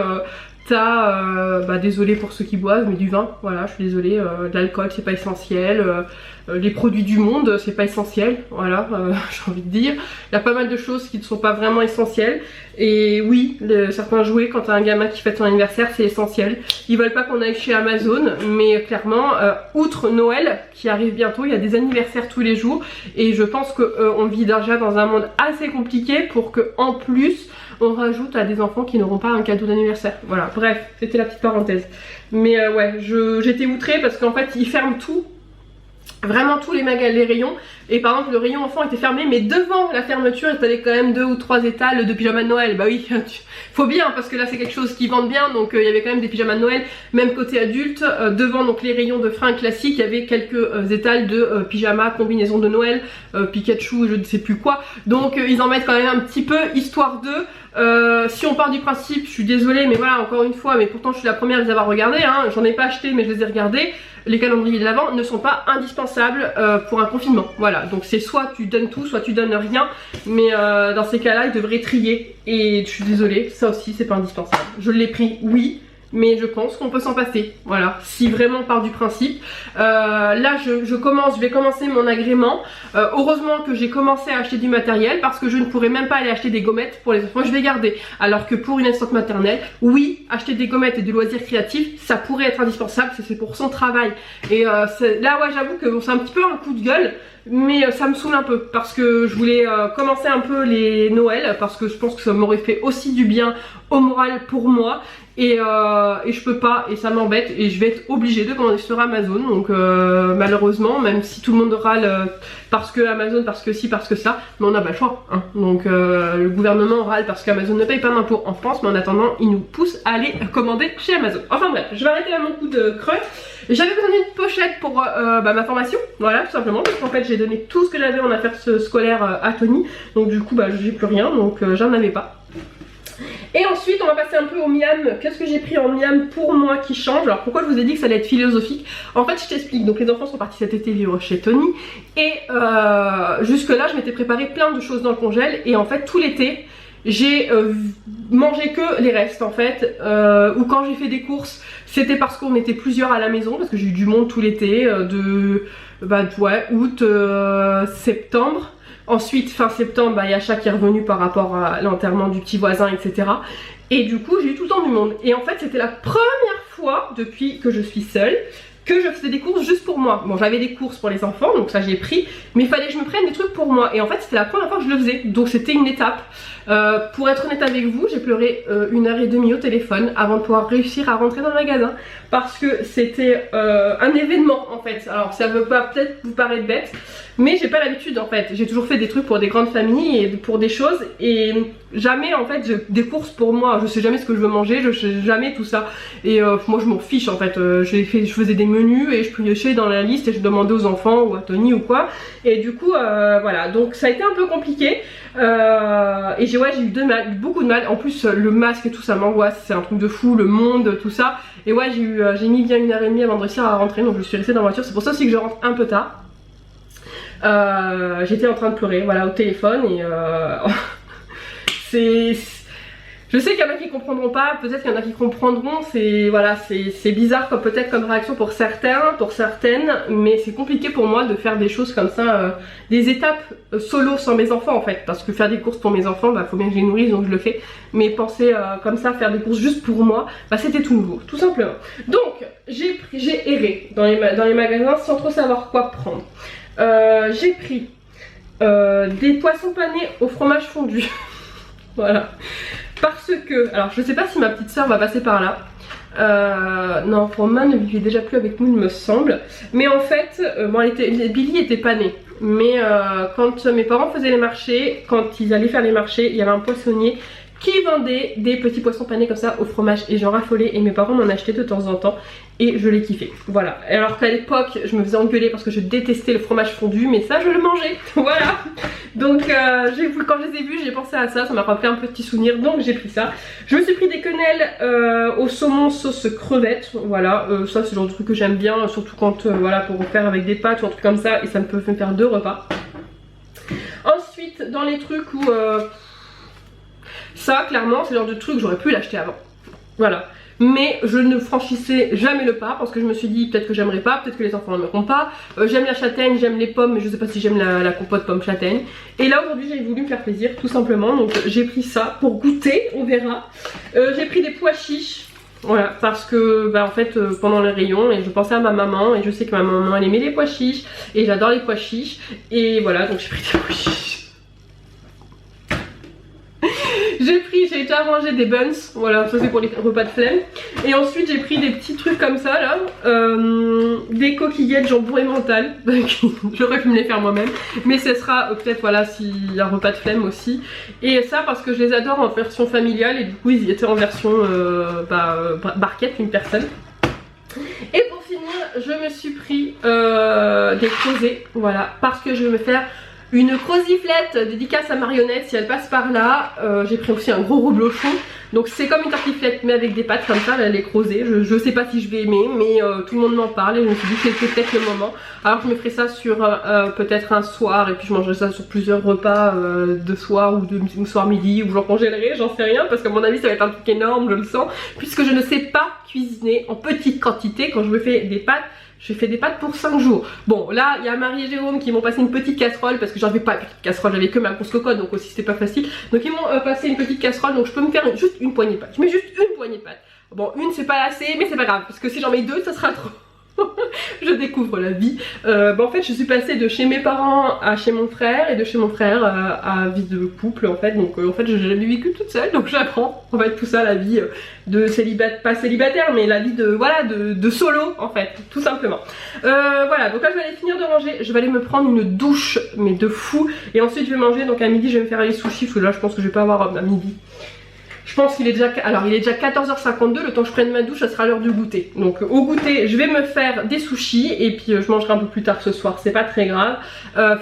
t'as, désolé pour ceux qui boivent, mais du vin, voilà, je suis désolée, de l'alcool c'est pas essentiel, les produits du monde c'est pas essentiel, voilà, j'ai envie de dire. Il y a pas mal de choses qui ne sont pas vraiment essentielles. Et oui, certains jouets, quand t'as un gamin qui fête son anniversaire, c'est essentiel. Ils veulent pas qu'on aille chez Amazon, mais clairement, outre Noël qui arrive bientôt, il y a des anniversaires tous les jours. Et je pense qu'on vit déjà dans un monde assez compliqué pour que en plus on rajoute à des enfants qui n'auront pas un cadeau d'anniversaire. Voilà, bref, c'était la petite parenthèse. Mais ouais, j'étais outrée parce qu'en fait ils ferment tout. Vraiment tous les rayons. Et par exemple le rayon enfant était fermé, mais devant la fermeture il fallait quand même 2 ou 3 étals de pyjamas de Noël. Bah oui, faut bien, parce que là c'est quelque chose qui vendent bien. Donc il y avait quand même des pyjamas de Noël. Même côté adulte, devant donc les rayons de fringues classiques, il y avait quelques étals de pyjamas, combinaison de Noël, Pikachu, je ne sais plus quoi. Donc ils en mettent quand même un petit peu, histoire de... si on part du principe, je suis désolée, mais voilà, encore une fois, mais pourtant je suis la première à les avoir regardés, hein, j'en ai pas acheté mais je les ai regardés. Les calendriers de l'Avent ne sont pas indispensables pour un confinement. Voilà, donc c'est soit tu donnes tout, soit tu donnes rien. Mais dans ces cas-là, ils devraient trier. Et je suis désolée, ça aussi c'est pas indispensable. Je l'ai pris, oui, mais je pense qu'on peut s'en passer. Voilà, si vraiment on part du principe. Là je vais commencer mon agrément. Heureusement que j'ai commencé à acheter du matériel, parce que je ne pourrais même pas aller acheter des gommettes pour les enfants, je vais garder. Alors que pour une assistante maternelle, oui, acheter des gommettes et des loisirs créatifs, ça pourrait être indispensable, c'est pour son travail. Et là ouais, j'avoue que bon, c'est un petit peu un coup de gueule, mais ça me saoule un peu, parce que je voulais commencer un peu les Noëls, parce que je pense que ça m'aurait fait aussi du bien au moral pour moi. Et je peux pas, et ça m'embête, et je vais être obligée de commander sur Amazon. Donc malheureusement, même si tout le monde râle parce que Amazon, parce que si, parce que ça, mais on n'a pas le choix, hein. Donc le gouvernement râle parce qu'Amazon ne paye pas d'impôts en France, mais en attendant il nous pousse à aller commander chez Amazon. Enfin bref, je vais arrêter là mon coup de creux. J'avais besoin d'une pochette pour ma formation, voilà, tout simplement, parce qu'en fait j'ai donné tout ce que j'avais en affaires scolaires à Tony. Donc du coup j'ai plus rien, donc j'en avais pas. Et ensuite on va passer un peu au miam. Qu'est-ce que j'ai pris en miam pour moi qui change? Alors pourquoi je vous ai dit que ça allait être philosophique? En fait je t'explique, donc les enfants sont partis cet été vivre chez Tony. Et jusque là je m'étais préparé plein de choses dans le congèle. Et en fait tout l'été j'ai mangé que les restes en fait. Ou quand j'ai fait des courses, c'était parce qu'on était plusieurs à la maison, parce que j'ai eu du monde tout l'été, août, septembre. Ensuite, fin septembre, il y a Chat qui est revenu par rapport à l'enterrement du petit voisin, etc. Et du coup, j'ai eu tout le temps du monde. Et en fait, c'était la première fois depuis que je suis seule que je faisais des courses juste pour moi. Bon, j'avais des courses pour les enfants, donc ça j'ai pris, mais il fallait que je me prenne des trucs pour moi. Et en fait, c'était la première fois que je le faisais, donc c'était une étape. Pour être honnête avec vous, j'ai pleuré 1h30 au téléphone avant de pouvoir réussir à rentrer dans le magasin, parce que c'était un événement en fait. Alors ça veut pas peut-être vous paraître bête, mais j'ai pas l'habitude en fait. J'ai toujours fait des trucs pour des grandes familles et pour des choses, et jamais en fait des courses pour moi. Je sais jamais ce que je veux manger, je sais jamais tout ça. Et moi je m'en fiche en fait. Je faisais des menus et je piochais dans la liste et je demandais aux enfants ou à Tony ou quoi. Et du coup voilà, donc ça a été un peu compliqué. Et j'ai eu beaucoup de mal. En plus le masque et tout ça m'angoisse, c'est un truc de fou, le monde, tout ça. Et ouais, j'ai mis bien 1h30 avant de réussir à rentrer, donc je suis restée dans la voiture. C'est pour ça aussi que je rentre un peu tard. J'étais en train de pleurer, voilà, au téléphone. Et je sais qu'il y en a qui comprendront pas, peut-être qu'il y en a qui comprendront. C'est bizarre peut-être comme réaction pour certains, pour certaines, mais c'est compliqué pour moi de faire des choses comme ça, des étapes solo sans mes enfants en fait, parce que faire des courses pour mes enfants, faut bien que je les nourrisse, donc je le fais. Mais penser comme ça, faire des courses juste pour moi, c'était tout nouveau, tout simplement. Donc j'ai erré dans les magasins sans trop savoir quoi prendre. J'ai pris des poissons panés au fromage fondu. Voilà. Parce que, alors je sais pas si ma petite soeur va passer par là. Non, Romain ne vivait déjà plus avec nous, il me semble. Mais en fait, Billy était pas né. Mais quand mes parents faisaient les marchés, quand ils allaient faire les marchés, il y avait un poissonnier qui vendait des petits poissons panés comme ça au fromage, et j'en raffolais, et mes parents m'en achetaient de temps en temps et je les kiffais. Voilà, alors qu'à l'époque je me faisais engueuler parce que je détestais le fromage fondu, mais ça je le mangeais. Voilà, donc quand je les ai vus j'ai pensé à ça, ça m'a rappelé un petit souvenir, donc j'ai pris ça. Je me suis pris des quenelles au saumon sauce crevette. Voilà, ça c'est le genre de truc que j'aime bien, surtout quand voilà, pour faire avec des pâtes ou un truc comme ça, et ça me peut me faire 2 repas. Ensuite dans les trucs où ça clairement c'est le genre de truc que j'aurais pu l'acheter avant. Voilà, mais je ne franchissais jamais le pas parce que je me suis dit peut-être que j'aimerais pas, peut-être que les enfants n'aimeront pas. J'aime la châtaigne, j'aime les pommes, mais je sais pas si j'aime la compote pomme châtaigne. Et là aujourd'hui j'ai voulu me faire plaisir tout simplement, donc j'ai pris ça pour goûter, on verra. J'ai pris des pois chiches. Voilà, parce que en fait pendant les rayons et je pensais à ma maman et je sais que ma maman elle aimait les pois chiches et j'adore les pois chiches et voilà, donc j'ai pris des pois chiches. J'ai déjà rangé des buns, voilà, ça c'est pour les repas de flemme. Et ensuite j'ai pris des petits trucs comme ça là, des coquillettes jambon et mental. J'aurais pu me les faire moi-même, mais ce sera peut-être voilà s'il y a un repas de flemme aussi. Et ça parce que je les adore en version familiale et du coup ils étaient en version barquette, une personne. Et pour finir je me suis pris des crozets, voilà, parce que je vais me faire une croziflette dédicace à Marionnette si elle passe par là. J'ai pris aussi un gros reblochon. Donc c'est comme une tartiflette mais avec des pâtes comme ça, là, les crozets. Je sais pas si je vais aimer mais tout le monde m'en parle et je me suis dit que c'était peut-être le moment. Alors je me ferai ça sur peut-être un soir et puis je mangerai ça sur plusieurs repas de soir ou soir midi ou j'en congélerai, j'en sais rien parce qu'à mon avis ça va être un truc énorme, je le sens. Puisque je ne sais pas cuisiner en petite quantité quand je me fais des pâtes. J'ai fait des pâtes pour 5 jours. Bon là il y a Marie et Jérôme qui m'ont passé une petite casserole parce que j'avais pas une petite casserole, j'avais que ma grosse cocotte donc aussi c'était pas facile. Donc ils m'ont passé une petite casserole donc je peux me faire juste une poignée de pâtes. Je mets juste une poignée de pâtes. Bon une c'est pas assez mais c'est pas grave parce que si j'en mets deux ça sera trop. Je découvre la vie. En fait je suis passée de chez mes parents à chez mon frère et de chez mon frère à vie de couple en fait. Donc en fait j'ai jamais vécu toute seule donc j'apprends en fait tout ça, la vie de célibataire, pas célibataire mais la vie de voilà de solo en fait tout simplement. Voilà donc là je vais aller finir de manger, je vais aller me prendre une douche mais de fou et ensuite je vais manger. Donc à midi je vais me faire les sushis parce que là je pense que je vais pas avoir à midi. Je pense qu'il est déjà, alors il est déjà 14h52, le temps que je prenne ma douche ça sera l'heure du goûter. Donc au goûter je vais me faire des sushis et puis je mangerai un peu plus tard ce soir, c'est pas très grave.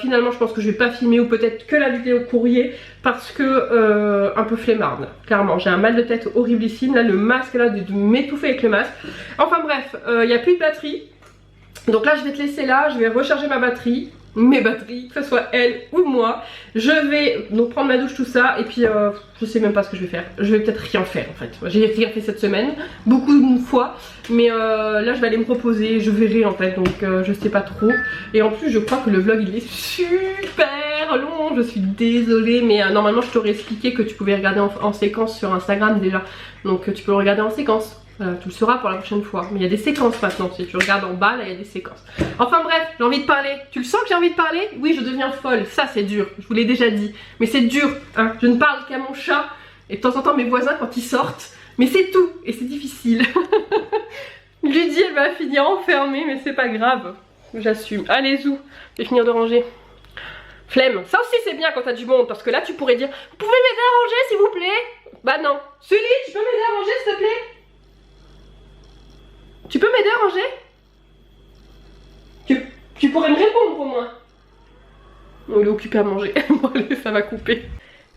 Finalement je pense que je vais pas filmer ou peut-être que la vidéo courrier parce que un peu flemmarde, clairement j'ai un mal de tête horriblissime, là le masque là de m'étouffer avec le masque. Enfin bref, il n'y a plus de batterie. Donc là je vais te laisser là, je vais recharger ma batterie. Mes batteries, que ce soit elle ou moi. Je vais donc prendre ma douche tout ça et puis je sais même pas ce que je vais faire. Je vais peut-être rien faire en fait. J'ai rien fait cette semaine, beaucoup de fois. Mais là je vais aller me reposer, je verrai en fait donc je sais pas trop. Et en plus je crois que le vlog il est super long, je suis désolée. Mais normalement je t'aurais expliqué que tu pouvais regarder en séquence sur Instagram déjà. Donc tu peux le regarder en séquence. Tu le sauras pour la prochaine fois. Mais il y a des séquences maintenant. Si tu regardes en bas, là il y a des séquences. Enfin bref, j'ai envie de parler. Tu le sens que j'ai envie de parler? Oui, je deviens folle. Ça c'est dur. Je vous l'ai déjà dit. Mais c'est dur. Hein. Je ne parle qu'à mon chat. Et de temps en temps mes voisins quand ils sortent. Mais c'est tout. Et c'est difficile. Ludie elle va finir enfermée. Mais c'est pas grave. J'assume. Allez zou. Je vais finir de ranger. Flemme. Ça aussi c'est bien quand t'as du monde. Parce que là tu pourrais dire vous pouvez m'aider à ranger s'il vous plaît? Bah non. Sully, tu peux m'aider à ranger s'il te plaît? Tu peux m'aider à ranger? Tu pourrais me répondre au moins. On est occupé à manger. Bon allez, ça va couper.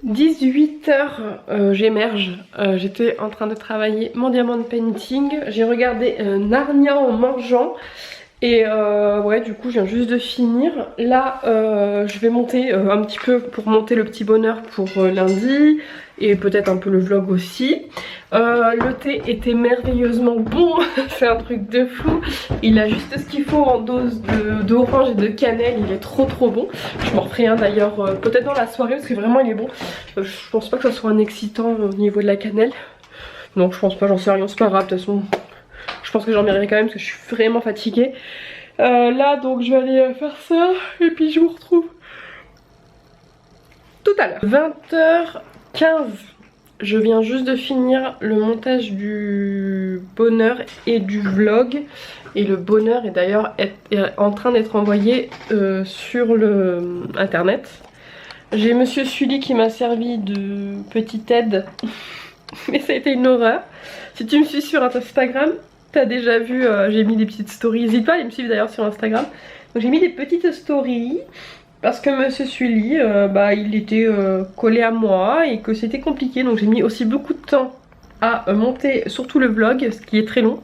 18h, j'émerge. J'étais en train de travailler mon diamond painting. J'ai regardé Narnia en mangeant. Et ouais du coup je viens juste de finir. Là je vais monter un petit peu pour monter le petit bonheur pour lundi. Et peut-être un peu le vlog aussi. Le thé était merveilleusement bon. C'est un truc de fou. Il a juste ce qu'il faut en dose d'orange et de cannelle. Il est trop bon. Je m'en referai un d'ailleurs peut-être dans la soirée parce que vraiment il est bon. Je pense pas que ça soit un excitant au niveau de la cannelle. Non je pense pas, j'en sais rien, c'est pas grave de toute façon. Je pense que j'en mérirai quand même parce que je suis vraiment fatiguée. Là donc je vais aller faire ça et puis je vous retrouve tout à l'heure. 20h15. Je viens juste de finir le montage du bonheur et du vlog. Et le bonheur est d'ailleurs en train d'être envoyé sur le internet. J'ai monsieur Sully qui m'a servi de petite aide. Mais ça a été une horreur. Si tu me suis sur Instagram, t'as déjà vu, j'ai mis des petites stories. N'hésite pas à aller me suivre d'ailleurs sur Instagram. Donc j'ai mis des petites stories. Parce que monsieur Sully, il était collé à moi et que c'était compliqué. Donc j'ai mis aussi beaucoup de temps à monter surtout le vlog, ce qui est très long.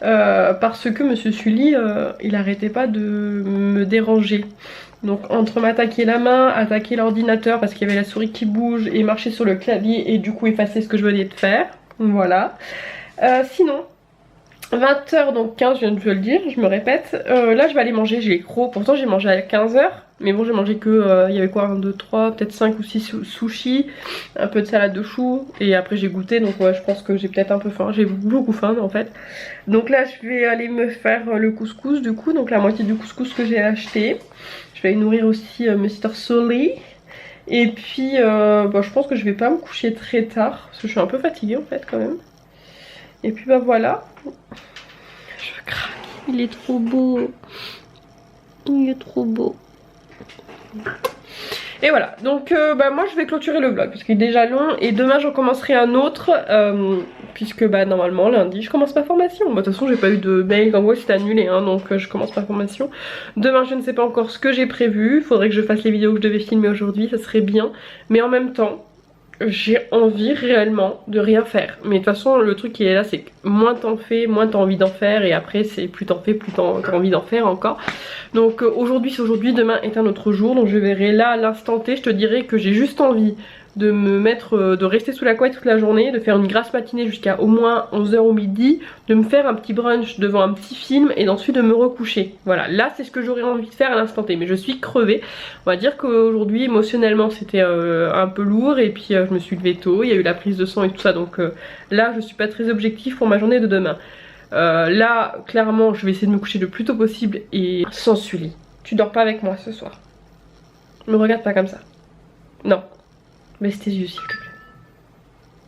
Parce que monsieur Sully, il arrêtait pas de me déranger. Donc entre m'attaquer la main, attaquer l'ordinateur parce qu'il y avait la souris qui bouge et marcher sur le clavier et du coup effacer ce que je venais de faire. Voilà. Sinon 20h donc 15, je viens de le dire, je me répète. Là je vais aller manger, j'ai gros, pourtant j'ai mangé à 15h. Mais bon j'ai mangé que, il y avait quoi, 1, 2, 3, peut-être 5 ou 6 sushis, un peu de salade de choux. Et après j'ai goûté, donc ouais je pense que j'ai peut-être un peu faim, j'ai beaucoup faim en fait. Donc là je vais aller me faire le couscous du coup, donc la moitié du couscous que j'ai acheté. Je vais aller nourrir aussi Mr. Sully. Et puis je pense que je vais pas me coucher très tard, parce que je suis un peu fatiguée en fait quand même. Et puis bah voilà. Je craque, il est trop beau. Il est trop beau. Et voilà, donc moi je vais clôturer le vlog parce qu'il est déjà long et demain j'en commencerai un autre puisque normalement lundi je commence ma formation. De toute façon j'ai pas eu de mail comme quoi c'était annulé hein, donc je commence ma formation. Demain je ne sais pas encore ce que j'ai prévu, il faudrait que je fasse les vidéos que je devais filmer aujourd'hui, ça serait bien. Mais en même temps j'ai envie réellement de rien faire. Mais de toute façon le truc qui est là c'est que moins t'en fais, moins t'as envie d'en faire. Et après c'est plus t'en fais, plus t'as envie d'en faire encore. Donc aujourd'hui c'est aujourd'hui, demain est un autre jour. Donc je verrai là à l'instant T, je te dirai que j'ai juste envie de me mettre, de rester sous la couette toute la journée, de faire une grasse matinée jusqu'à au moins 11h ou midi, de me faire un petit brunch devant un petit film et ensuite de me recoucher. Voilà, là c'est ce que j'aurais envie de faire à l'instant T, mais je suis crevée. On va dire qu'aujourd'hui émotionnellement c'était un peu lourd et puis je me suis levée tôt, il y a eu la prise de sang et tout ça, donc là je suis pas très objectif pour ma journée de demain. Là clairement je vais essayer de me coucher le plus tôt possible et sans Sully. Tu dors pas avec moi ce soir. Me regarde pas comme ça. Non. Baisse tes yeux s'il te plaît.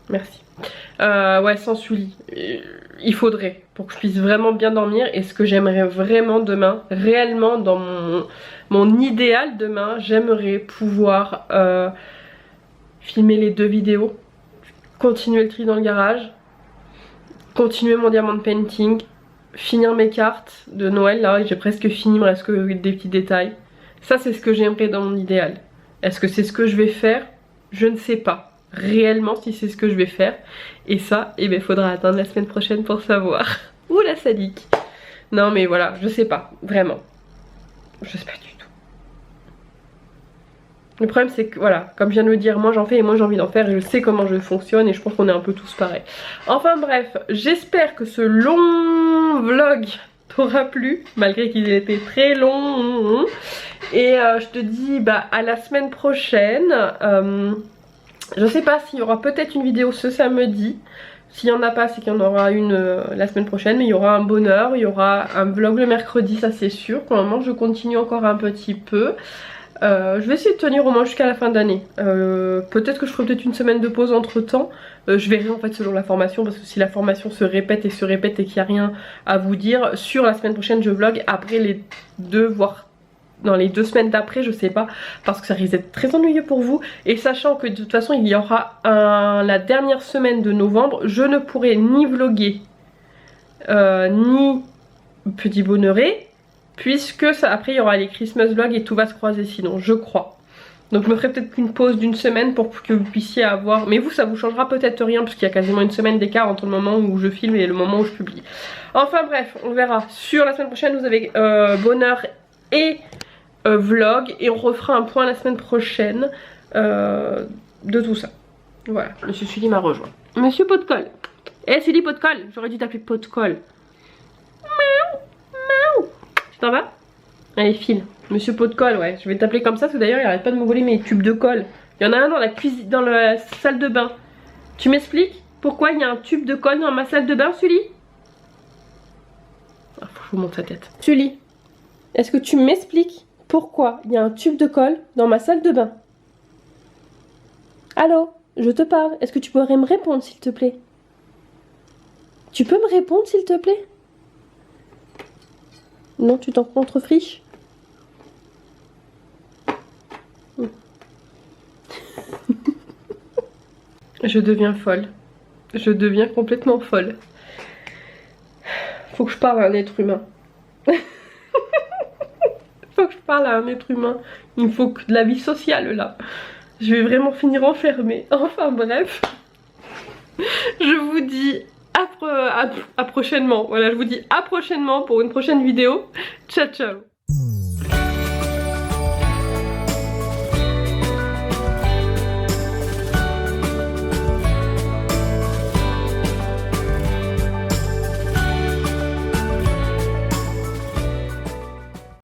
Merci. Ouais, sans Sully. Il faudrait pour que je puisse vraiment bien dormir. Et ce que j'aimerais vraiment demain, réellement dans mon idéal demain, j'aimerais pouvoir filmer les 2 vidéos, continuer le tri dans le garage, continuer mon diamond painting, finir mes cartes de Noël. Là j'ai presque fini, il me reste que des petits détails. Ça c'est ce que j'aimerais dans mon idéal. Est-ce que c'est ce que je vais faire? Je ne sais pas réellement si c'est ce que je vais faire. Et ça, eh ben, faudra attendre la semaine prochaine pour savoir. Ouh la sadique. Non mais voilà, je sais pas, vraiment. Je sais pas du tout. Le problème c'est que voilà, comme je viens de le dire, moi j'en fais et moi j'ai envie d'en faire et je sais comment je fonctionne et je pense qu'on est un peu tous pareils. Enfin bref, j'espère que ce long vlog t'aura plu, malgré qu'il ait été très long. Et je te dis à la semaine prochaine. Je sais pas s'il y aura peut-être une vidéo ce samedi. S'il n'y en a pas, c'est qu'il y en aura une la semaine prochaine. Mais il y aura un bonheur, il y aura un vlog le mercredi, ça c'est sûr. Pour le moment je continue encore un petit peu. Je vais essayer de tenir au moins jusqu'à la fin d'année. Peut-être que je ferai peut-être une semaine de pause entre temps. Je verrai en fait selon la formation, parce que si la formation se répète et qu'il n'y a rien à vous dire, sur la semaine prochaine je vlog. Après les 2 voire dans les 2 semaines d'après, je sais pas, parce que ça risque d'être très ennuyeux pour vous. Et sachant que de toute façon il y aura la dernière semaine de novembre, je ne pourrai ni vlogger ni petit bonheuret, puisque ça, après il y aura les Christmas vlogs et tout va se croiser sinon, je crois. Donc je me ferai peut-être une pause d'une semaine pour que vous puissiez avoir... Mais vous ça vous changera peut-être rien, parce qu'il y a quasiment une semaine d'écart entre le moment où je filme et le moment où je publie. Enfin bref, on verra. Sur la semaine prochaine vous avez bonheur et vlog, et on refera un point la semaine prochaine de tout ça. Voilà, Monsieur Sully m'a rejoint. Monsieur pot de colle. Eh Sully pot de colle, j'aurais dû t'appeler pot de colle. Miaou, miaou. Tu t'en vas? Allez file. Monsieur pot de colle, ouais, je vais t'appeler comme ça, parce que d'ailleurs il arrête pas de me voler mes tubes de colle. Il y en a un dans la cuisine, dans la salle de bain. Tu m'expliques pourquoi il y a un tube de colle dans ma salle de bain, Sully? Ah, faut que je vous montre sa tête. Sully, est-ce que tu m'expliques pourquoi il y a un tube de colle dans ma salle de bain? Allô, je te parle. Est-ce que tu pourrais me répondre s'il te plaît? Tu peux me répondre s'il te plaît? Non, tu t'en contrefriches? Je deviens folle. Je deviens complètement folle. Faut que je parle à un être humain. Faut que je parle à un être humain. Il me faut que de la vie sociale là. Je vais vraiment finir enfermée. Enfin bref. Je vous dis à prochainement. Voilà, je vous dis à prochainement pour une prochaine vidéo. Ciao ciao.